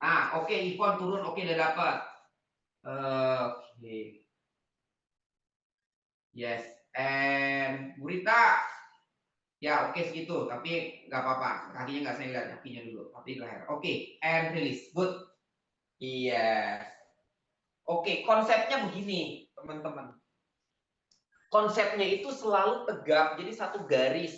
Nah oke, Ivon turun oke udah dapat. Oke. Yes, and Burita. Ya oke segitu, tapi nggak apa-apa, kakinya nggak saya lihat, kakinya dulu, tapi leher. Oke, and release, good. Iya. Oke, konsepnya begini, teman-teman. Konsepnya itu selalu tegak, jadi satu garis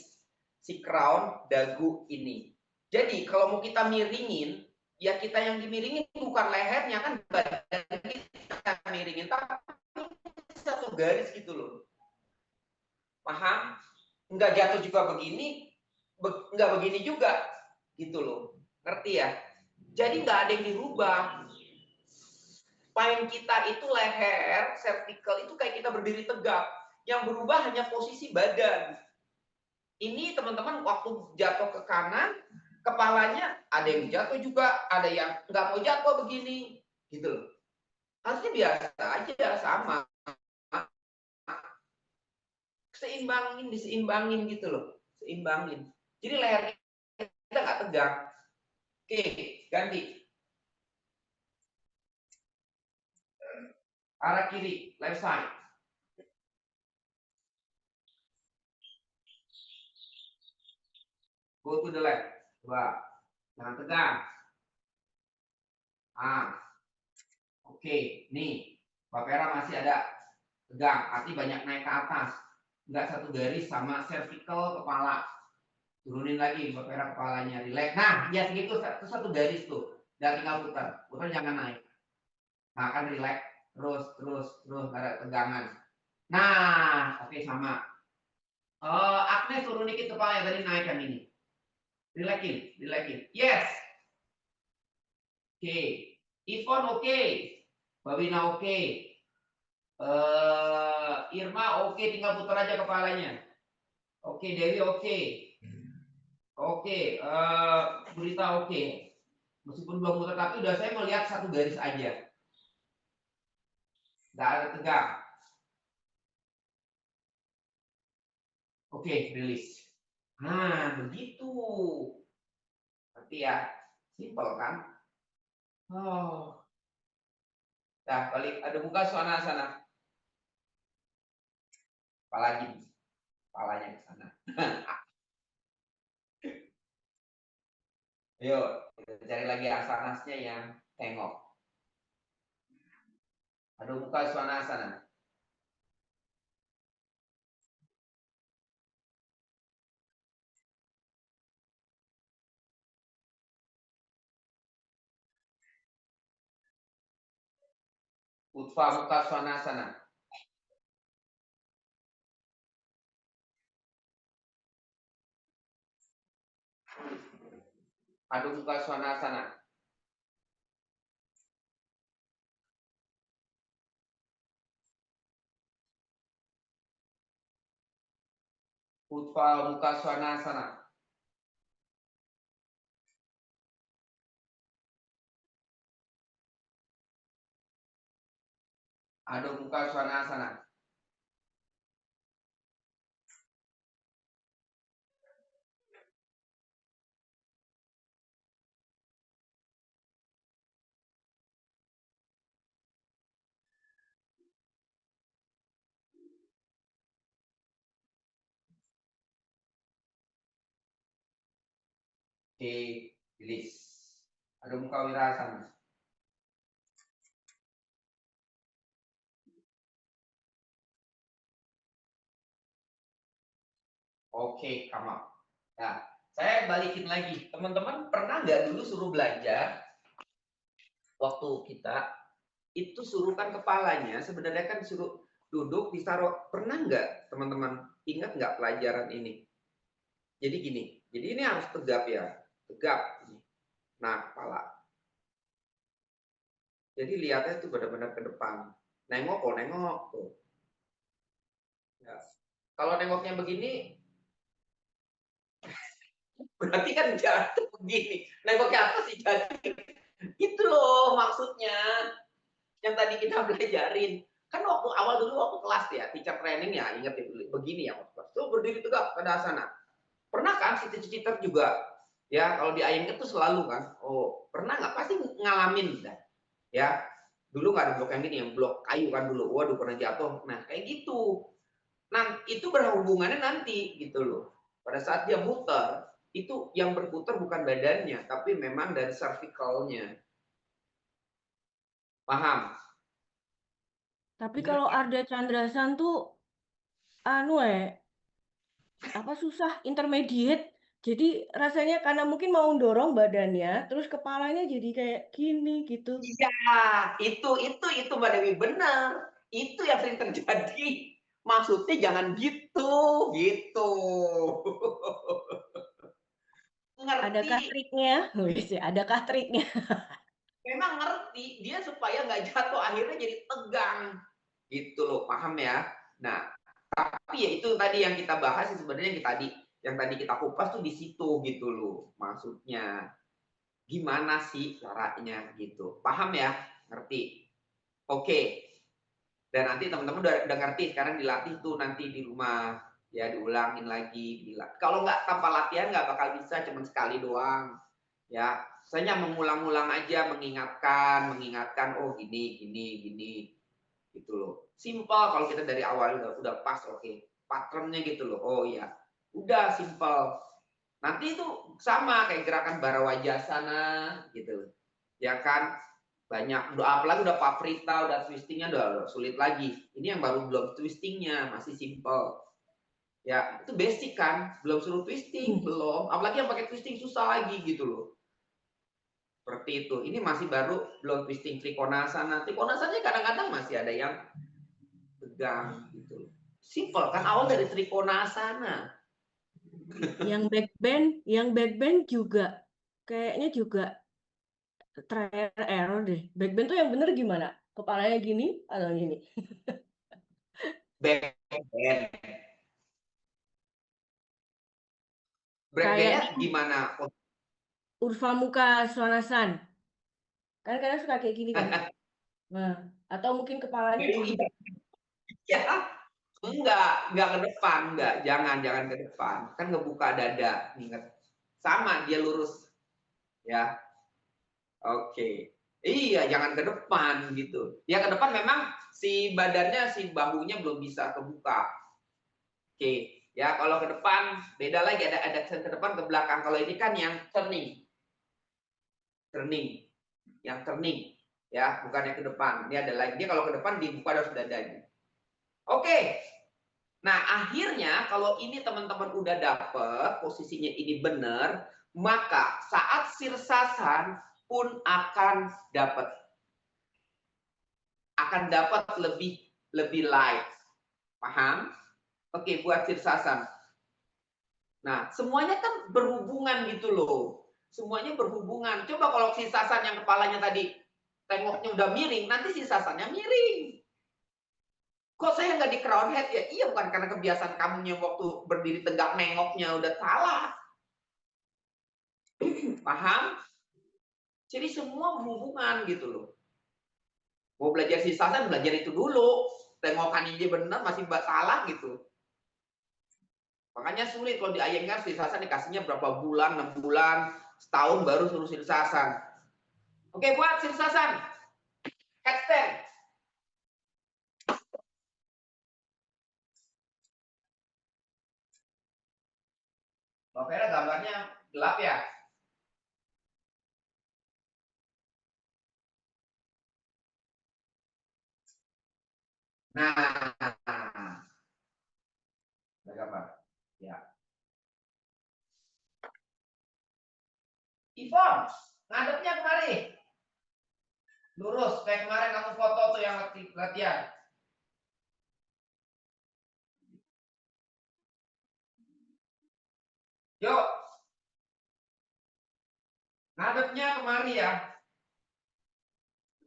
si crown dagu ini. Jadi kalau mau kita miringin, ya kita yang dimiringin bukan lehernya kan, badan kita miringin, tapi satu garis gitu loh. Paham? Nggak jatuh juga begini, nggak begini juga, gitu loh. Ngerti ya? Jadi nggak ada yang dirubah. Spine kita itu leher, vertical itu kayak kita berdiri tegak. Yang berubah hanya posisi badan. Ini teman-teman waktu jatuh ke kanan, kepalanya ada yang jatuh juga, ada yang nggak mau jatuh begini, gitu loh. Harusnya biasa aja, sama. Diseimbangin gitu loh. Seimbangin. Jadi leher kita nggak tegak. Oke, ganti. Arah kiri, left side. Go to the left. Coba. Jangan tegang. Oke. Nih. Mbak Vera masih ada tegang. Arti banyak naik ke atas. Nggak satu garis sama vertical kepala. Turunin lagi Mbak Vera kepalanya. Relax. Nah, ya segitu. Satu garis tuh. Dan tinggal putar. Putar jangan naik. Nah, kan relax. Terus. Nggak ada tegangan. Nah, oke sama. Agnes turun dikit kepalanya. Tadi naik yang ini. Relaxin. Yes. Oke. Ivon oke. Babina oke. Irma oke, tinggal putar aja kepalanya. Oke, Dewi oke. Oke, Berita oke. Meskipun belum muter, tapi udah saya melihat satu garis aja. Nggak ada tegang. Oke, rilis. Nah, begitu. Nanti ya, simpel kan? Oh. Nah, balik. Ada buka sana. Apalagi kepalanya ke sana. Yuk, kita cari lagi asanasnya yang tengok. Ada buka sana. Utva muka sana. Ada muka sana. Utva muka sana. Ada muka sana. Oke, rilis. Ada muka wirasana. Oke, come up. Nah, saya balikin lagi. Teman-teman pernah nggak dulu suruh belajar waktu kita itu suruhkan kepalanya, sebenarnya kan suruh duduk ditaruh. Pernah nggak teman-teman ingat nggak pelajaran ini? Jadi gini, jadi ini harus tegap ya, tegap. Nah, kepala. Jadi lihatnya itu benar-benar ke depan. Nengok tuh. Ya. Kalau nengoknya begini, berarti kan jatuh begini. Nengoknya apa sih jatuh? Itu loh maksudnya. Yang tadi kita belajarin. Kan waktu awal dulu waktu kelas ya, teacher training ya, ingat ya, begini ya waktu kelas. Tuh berdiri tegak ke sana. Pernah kan si teacher juga ya kalau di ayam itu selalu kan. Oh, pernah nggak? Pasti ngalamin kan. Ya. Dulu nggak ada blok yang gini, yang blok kayu kan dulu. Waduh pernah jatuh. Nah, kayak gitu. Nah, itu berhubungannya nanti gitu loh. Pada saat dia muter, itu yang berputar bukan badannya, tapi memang dari cervicalnya. Paham? Tapi kalau Arda Chandrasan tuh apa susah intermediate. Jadi rasanya karena mungkin mau dorong badannya, terus kepalanya jadi kayak gini gitu. Iya, itu Mbak Dewi benar. Itu yang sering terjadi. Maksudnya jangan gitu. Adakah Ngerti? triknya? Wis, adakah triknya? Memang ngerti. Dia supaya nggak jatuh akhirnya jadi tegang. Gitu loh, paham ya? Nah, tapi ya itu tadi yang kita bahas sebenarnya yang tadi kita kupas tuh di situ gitu loh. Maksudnya gimana sih caranya gitu. Paham ya? Ngerti? Oke. Dan nanti teman-teman udah ngerti sekarang dilatih tuh nanti di rumah ya diulangin lagi. Kalau nggak tanpa latihan nggak bakal bisa, cuma sekali doang. Ya, saya mengulang-ulang aja, mengingatkan. Oh gini gitu loh. Simple kalau kita dari awal udah pas, oke. Patternnya gitu loh. Oh iya, udah simple. Nanti itu sama kayak gerakan Barawajasana gitu. Ya kan? Banyak apalagi udah paprita, udah twistingnya udah sulit lagi. Ini yang baru belum twistingnya, masih simple. Ya, itu basic kan? Belum suruh twisting, belum. Apalagi yang pakai twisting susah lagi gitu loh. Seperti itu. Ini masih baru belum twisting trikonasana. Trikonasanya kadang-kadang masih ada yang tegang gitu. Simple kan awal dari trikonasana. Yang backbend juga kayaknya juga trial error deh. Backbend tuh yang bener gimana? Kepalanya gini atau gini? Backbend. Gayanya Kayak gimana? Urfa Muka Swanasan. Kan kadang suka kayak gini kan. Nah, atau mungkin kepalanya gini. Ya, enggak ke depan, enggak. Jangan ke depan. Kan ngebuka dada, ingat. Sama, dia lurus. Ya. Oke. Iya, jangan ke depan gitu. Ya ke depan memang si badannya, si bahunya belum bisa kebuka. Oke. Ya, kalau ke depan beda lagi, ada ke depan ke belakang. Kalau ini kan yang turning. Yang turning. Ya, bukannya ke depan. Ini ada lagi. Dia kalau ke depan dibuka harus dadanya. Oke. Nah, akhirnya kalau ini teman-teman udah dapet posisinya ini benar, maka saat sirsasan pun akan dapat lebih light. Paham? Oke, buat sirsasan. Nah, semuanya kan berhubungan gitu loh. Semuanya berhubungan. Coba kalau sirsasan yang kepalanya tadi tengoknya udah miring, nanti sirsasannya miring. Kok saya nggak di crown head ya? Iya, bukan karena kebiasaan kamunya waktu berdiri tegak nengoknya udah salah. Paham? Jadi semua berhubungan gitu loh. Mau belajar sirsasan, belajar itu dulu. Tengokan aja benar, masih salah gitu. Makanya sulit kalau di Iyengar sirsasan dikasihnya berapa bulan, 6 bulan, setahun baru suruh sirsasan. Oke, buat sirsasan. Headstand. Mbak Vera gambarnya gelap ya? Nah, ada gambar. Ya. Ivon, ngadepnya kemari. Lurus, kayak kemarin kamu foto tuh yang latihan. Yuk. Ngadepnya kemari ya.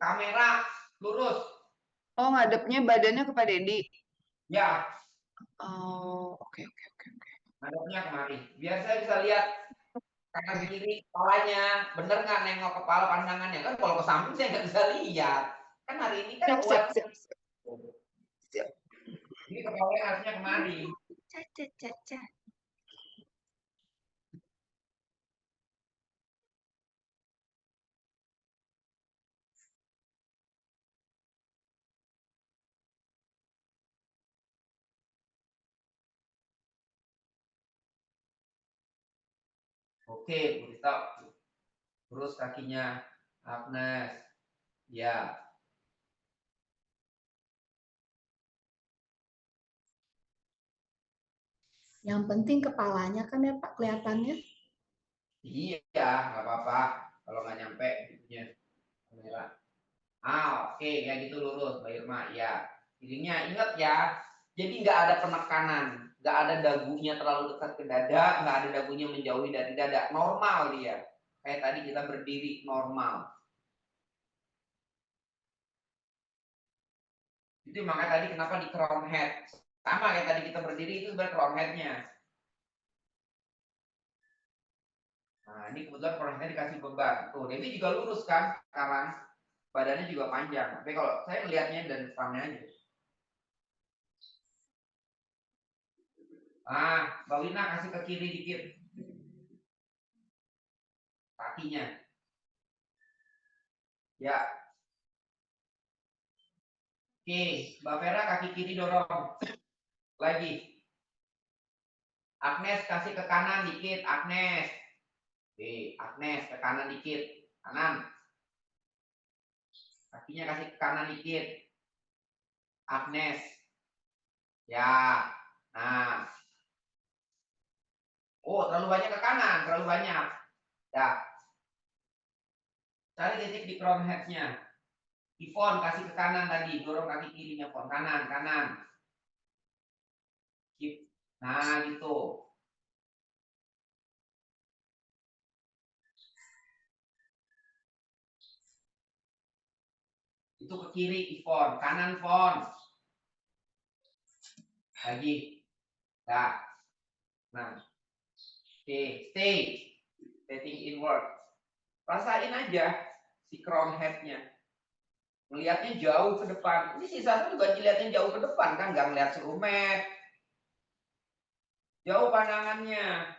Kamera lurus. Oh, ngadepnya badannya ke Pak Dedi. Ya. Oh, oke. Ngadepnya kemari. Biar saya bisa lihat kanan kiri kepalanya. Bener nggak nengok kepala pandangannya? Kan kalau ke samping saya nggak bisa lihat. Kan hari ini kan Siap. Ini kepalanya harusnya kemari. Oke, stop. Terus kakinya Agnes. Ya. Yang penting kepalanya kan ya Pak kelihatannya. Iya, nggak apa-apa. Kalau nggak nyampe itunya kamera. Oke, ya gitu lurus, Mbak Irma. Ya, ininya ingat ya. Jadi nggak ada penekanan, nggak ada dagunya terlalu dekat ke dada, nggak ada dagunya menjauhi dari dada. Normal dia. Kayak tadi kita berdiri normal. Itu makanya tadi kenapa di crown head. Sama kayak tadi kita berdiri itu sebenarnya crown head-nya. Nah, ini kebetulan crown head dikasih beban. Tuh, Devi juga lurus kan sekarang. Badannya juga panjang. Tapi kalau saya melihatnya dan depannya aja. Mbak Wina kasih ke kiri dikit. Kakinya. Ya. Oke, Mbak Vera kaki kiri dorong. Lagi. Agnes kasih ke kanan dikit, Agnes. Oke, Agnes ke kanan dikit. Kanan. Kakinya kasih ke kanan dikit. Agnes. Ya. Nah. Oh, terlalu banyak ke kanan, terlalu banyak. Ya. Cari titik di crown head-nya. Ivon kasih ke kanan tadi, dorong kaki kirinya, Ivon. Kanan. Nah, gitu. Itu ke kiri, Ivon. Kanan, Ivon. Lagi. Nah. Oke, stay. Setting inward. Rasain aja si crown head-nya. Melihatnya jauh ke depan. Ini sisa juga dilihatnya jauh ke depan kan, nggak ngeliat serumet. Jauh pandangannya.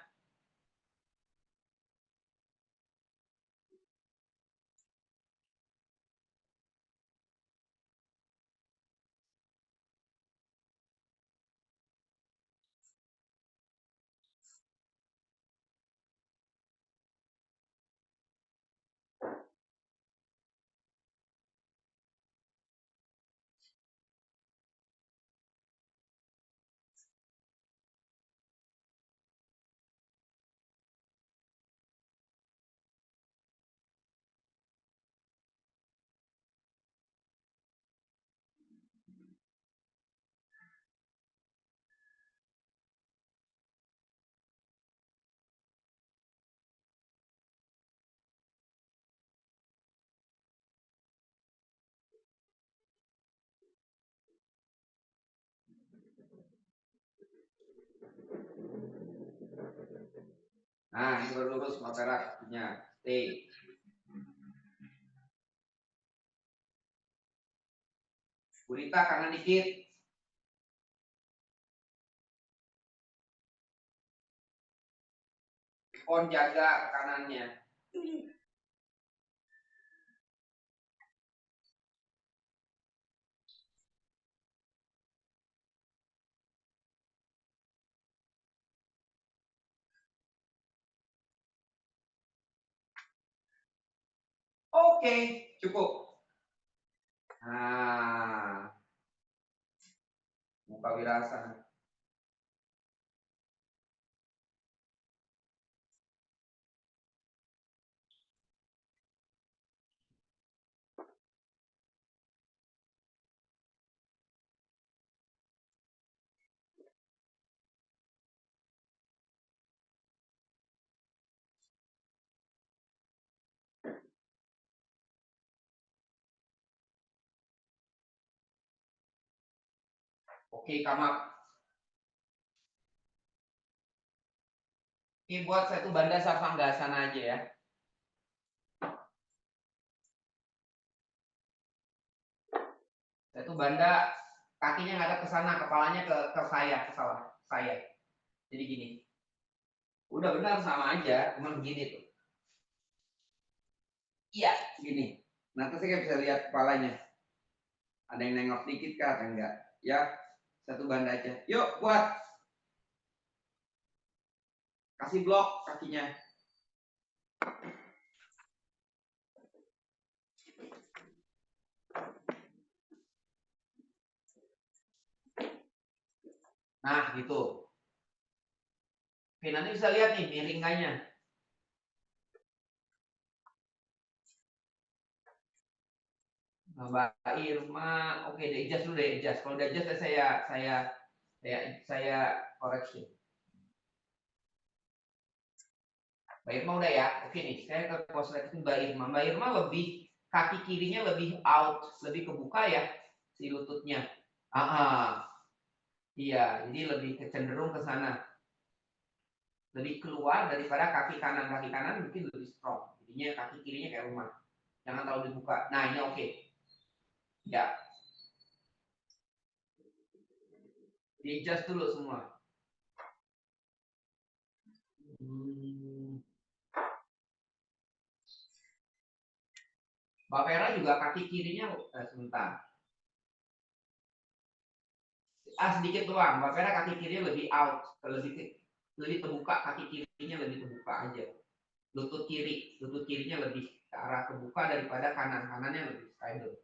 Nah, ini baru lurus Mapera kakinya. Stay. Gurita kanan dikit. Pon jaga kanannya. Oke, cukup. Nah, muka wirasana. Oke, kamak. Ini buat satu banda sarvanggasana aja ya. Satu banda kakinya ngadep ke sana, kepalanya ke saya, ke saya. Jadi gini. Udah benar sama aja, cuma begini tuh. Iya, gini. Nanti saya bisa lihat kepalanya. Ada yang nengok dikit kah atau enggak? Ya, satu banda aja. Yuk, buat. Kasih blok kakinya. Nah, gitu. Oke, nanti bisa lihat nih miringkannya. Nah, Mbak Irma, oke, deh adjust dulu deh, adjust. Kalau udah adjust saya koreksi. Mbak Irma udah ya, oke nih, saya ke koreksi Mbak Irma. Mbak Irma lebih kaki kirinya lebih out, lebih kebuka ya si lututnya. Iya, jadi lebih cenderung ke sana. Lebih keluar daripada kaki kanan mungkin lebih strong. Jadinya kaki kirinya kayak rumah. Jangan terlalu dibuka. Nah, ini oke. Ya. Di adjust dulu semua. Mbak Vera juga kaki kirinya sebentar. Sedikit doang. Mbak Vera kaki kirinya lebih out, lebih terbuka, kaki kirinya lebih terbuka aja. Lutut kirinya lebih ke arah terbuka daripada kanannya lebih stable.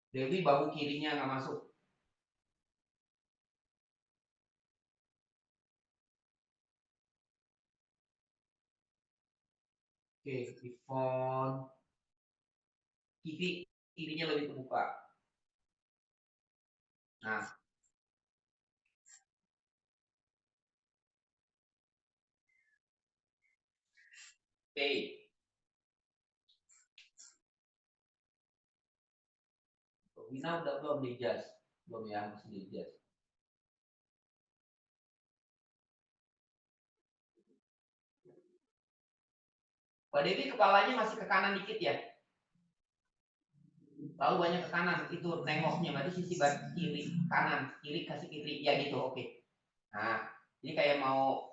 Dewi bahu kirinya nggak masuk. Oke, Ivon. Kirinya lebih terbuka. Nah. Oke. Wina udah belum di jas? Belum ya, masih di jas. Mbak Dewi kepalanya masih ke kanan dikit ya? Lalu banyak ke kanan, itu nengoknya berarti sisi kiri, kanan, kiri kasih kiri, ya gitu, oke. Nah, ini kayak mau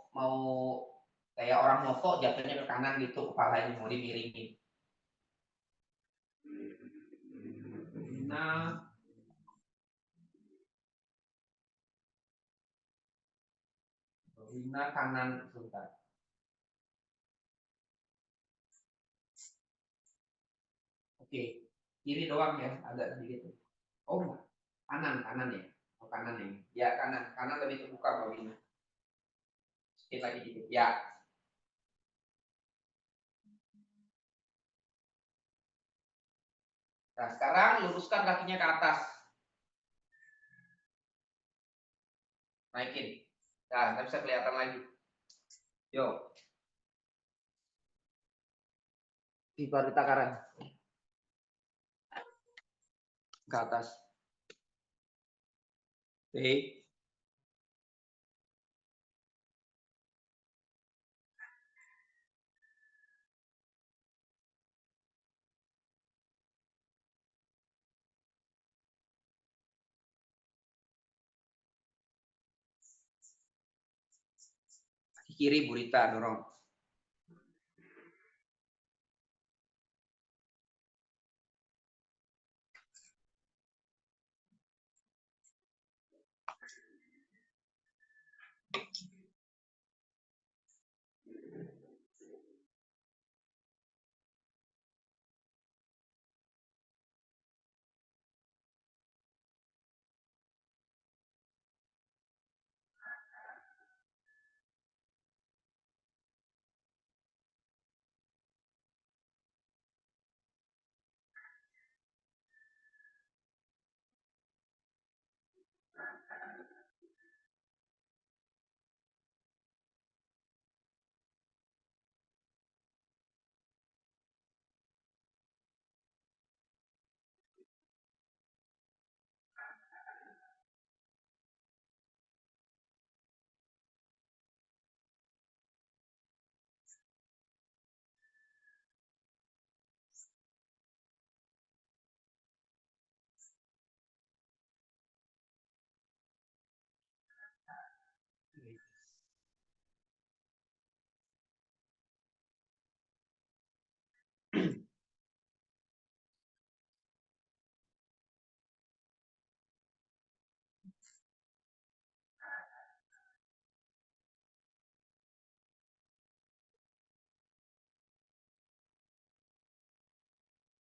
kayak orang moto jatuhnya ke kanan gitu, kepalanya mau dimiringin. Nah, Rina kanan sebentar. Oke, kiri doang ya, agak sedikit. Oh, enggak. Kanan ya. Oh, kanan ya. Ya, kanan lebih terbuka Mbak Rina. Sedikit lagi dikit. Ya. Nah, sekarang luruskan kakinya ke atas. Naikin. Nah, nggak bisa kelihatan lagi. Yuk. Baru takaran. Ke atas. Oke. Kaki kiri Burita dorong.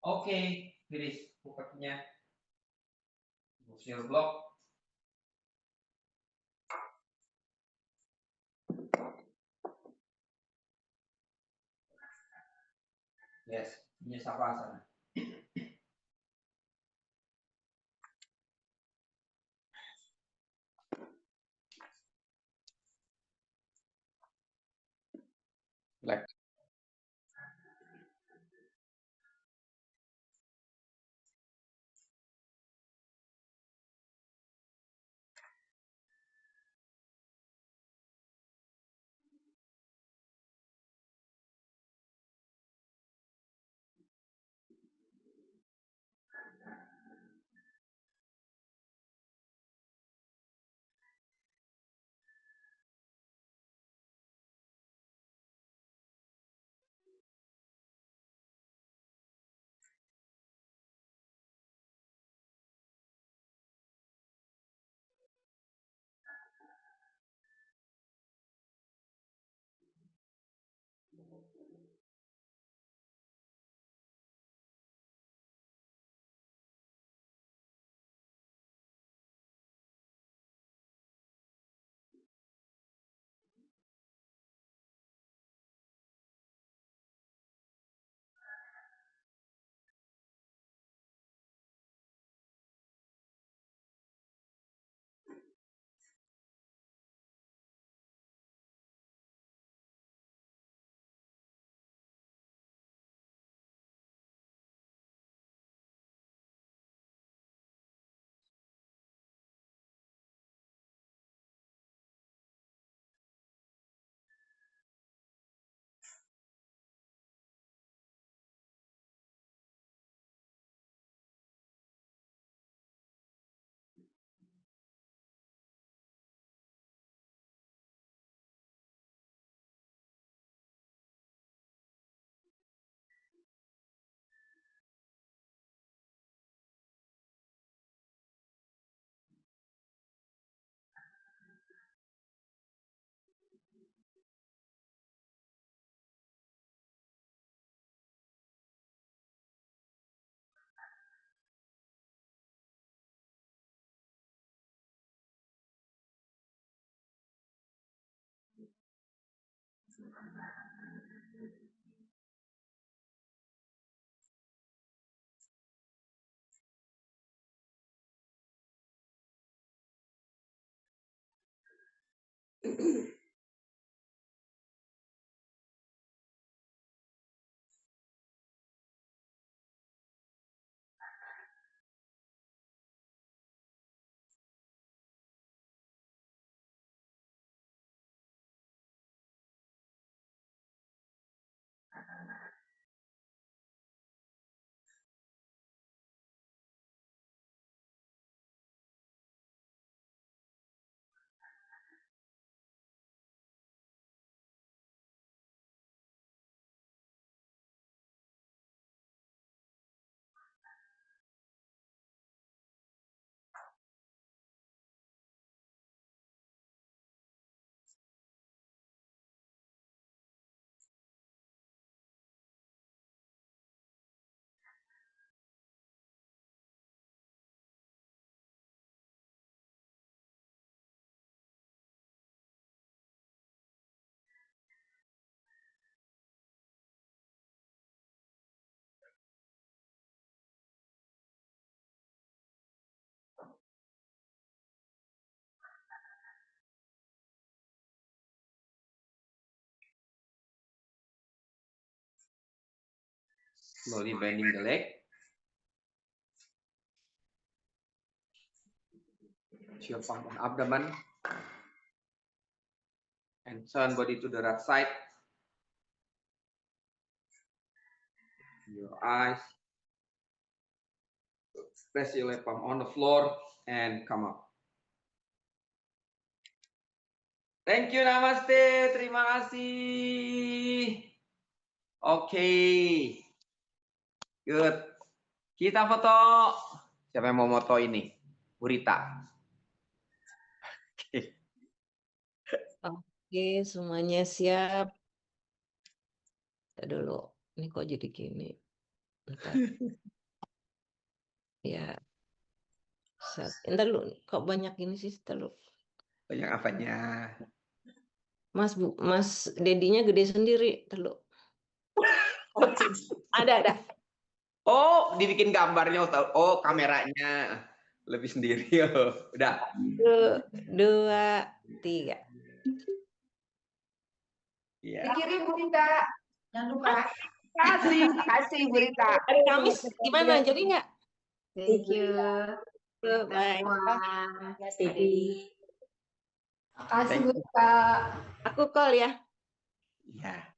Oke, Iris, kakinya. Share block. Yes, ini savasana. Black. Slowly bending the leg. Your palm on abdomen. And turn body to the right side. Your eyes. Press your left palm on the floor and come up. Thank you, namaste. Terima kasih. Oke. Good. Kita foto. Siapa yang mau foto ini? Bu Rita. Oke, semuanya siap. Kita dulu. Ini kok jadi gini. Bentar. Ya. Entar dulu. Kok banyak ini sih? Entar dulu. Banyak apanya? Mas Dedinya gede sendiri. Entar dulu. Ada. Oh, dibikin gambarnya. Oh, kameranya lebih sendiri. Udah. 1, 2, 3. Iya. Dikirim Bu Rita. Jangan lupa. Kasih Bu Rita. Hari Kamis gimana? Jadi nggak? Thank you. Bye. Mas Dedi. Makasih Thank Bu Kak. Aku call ya. Iya.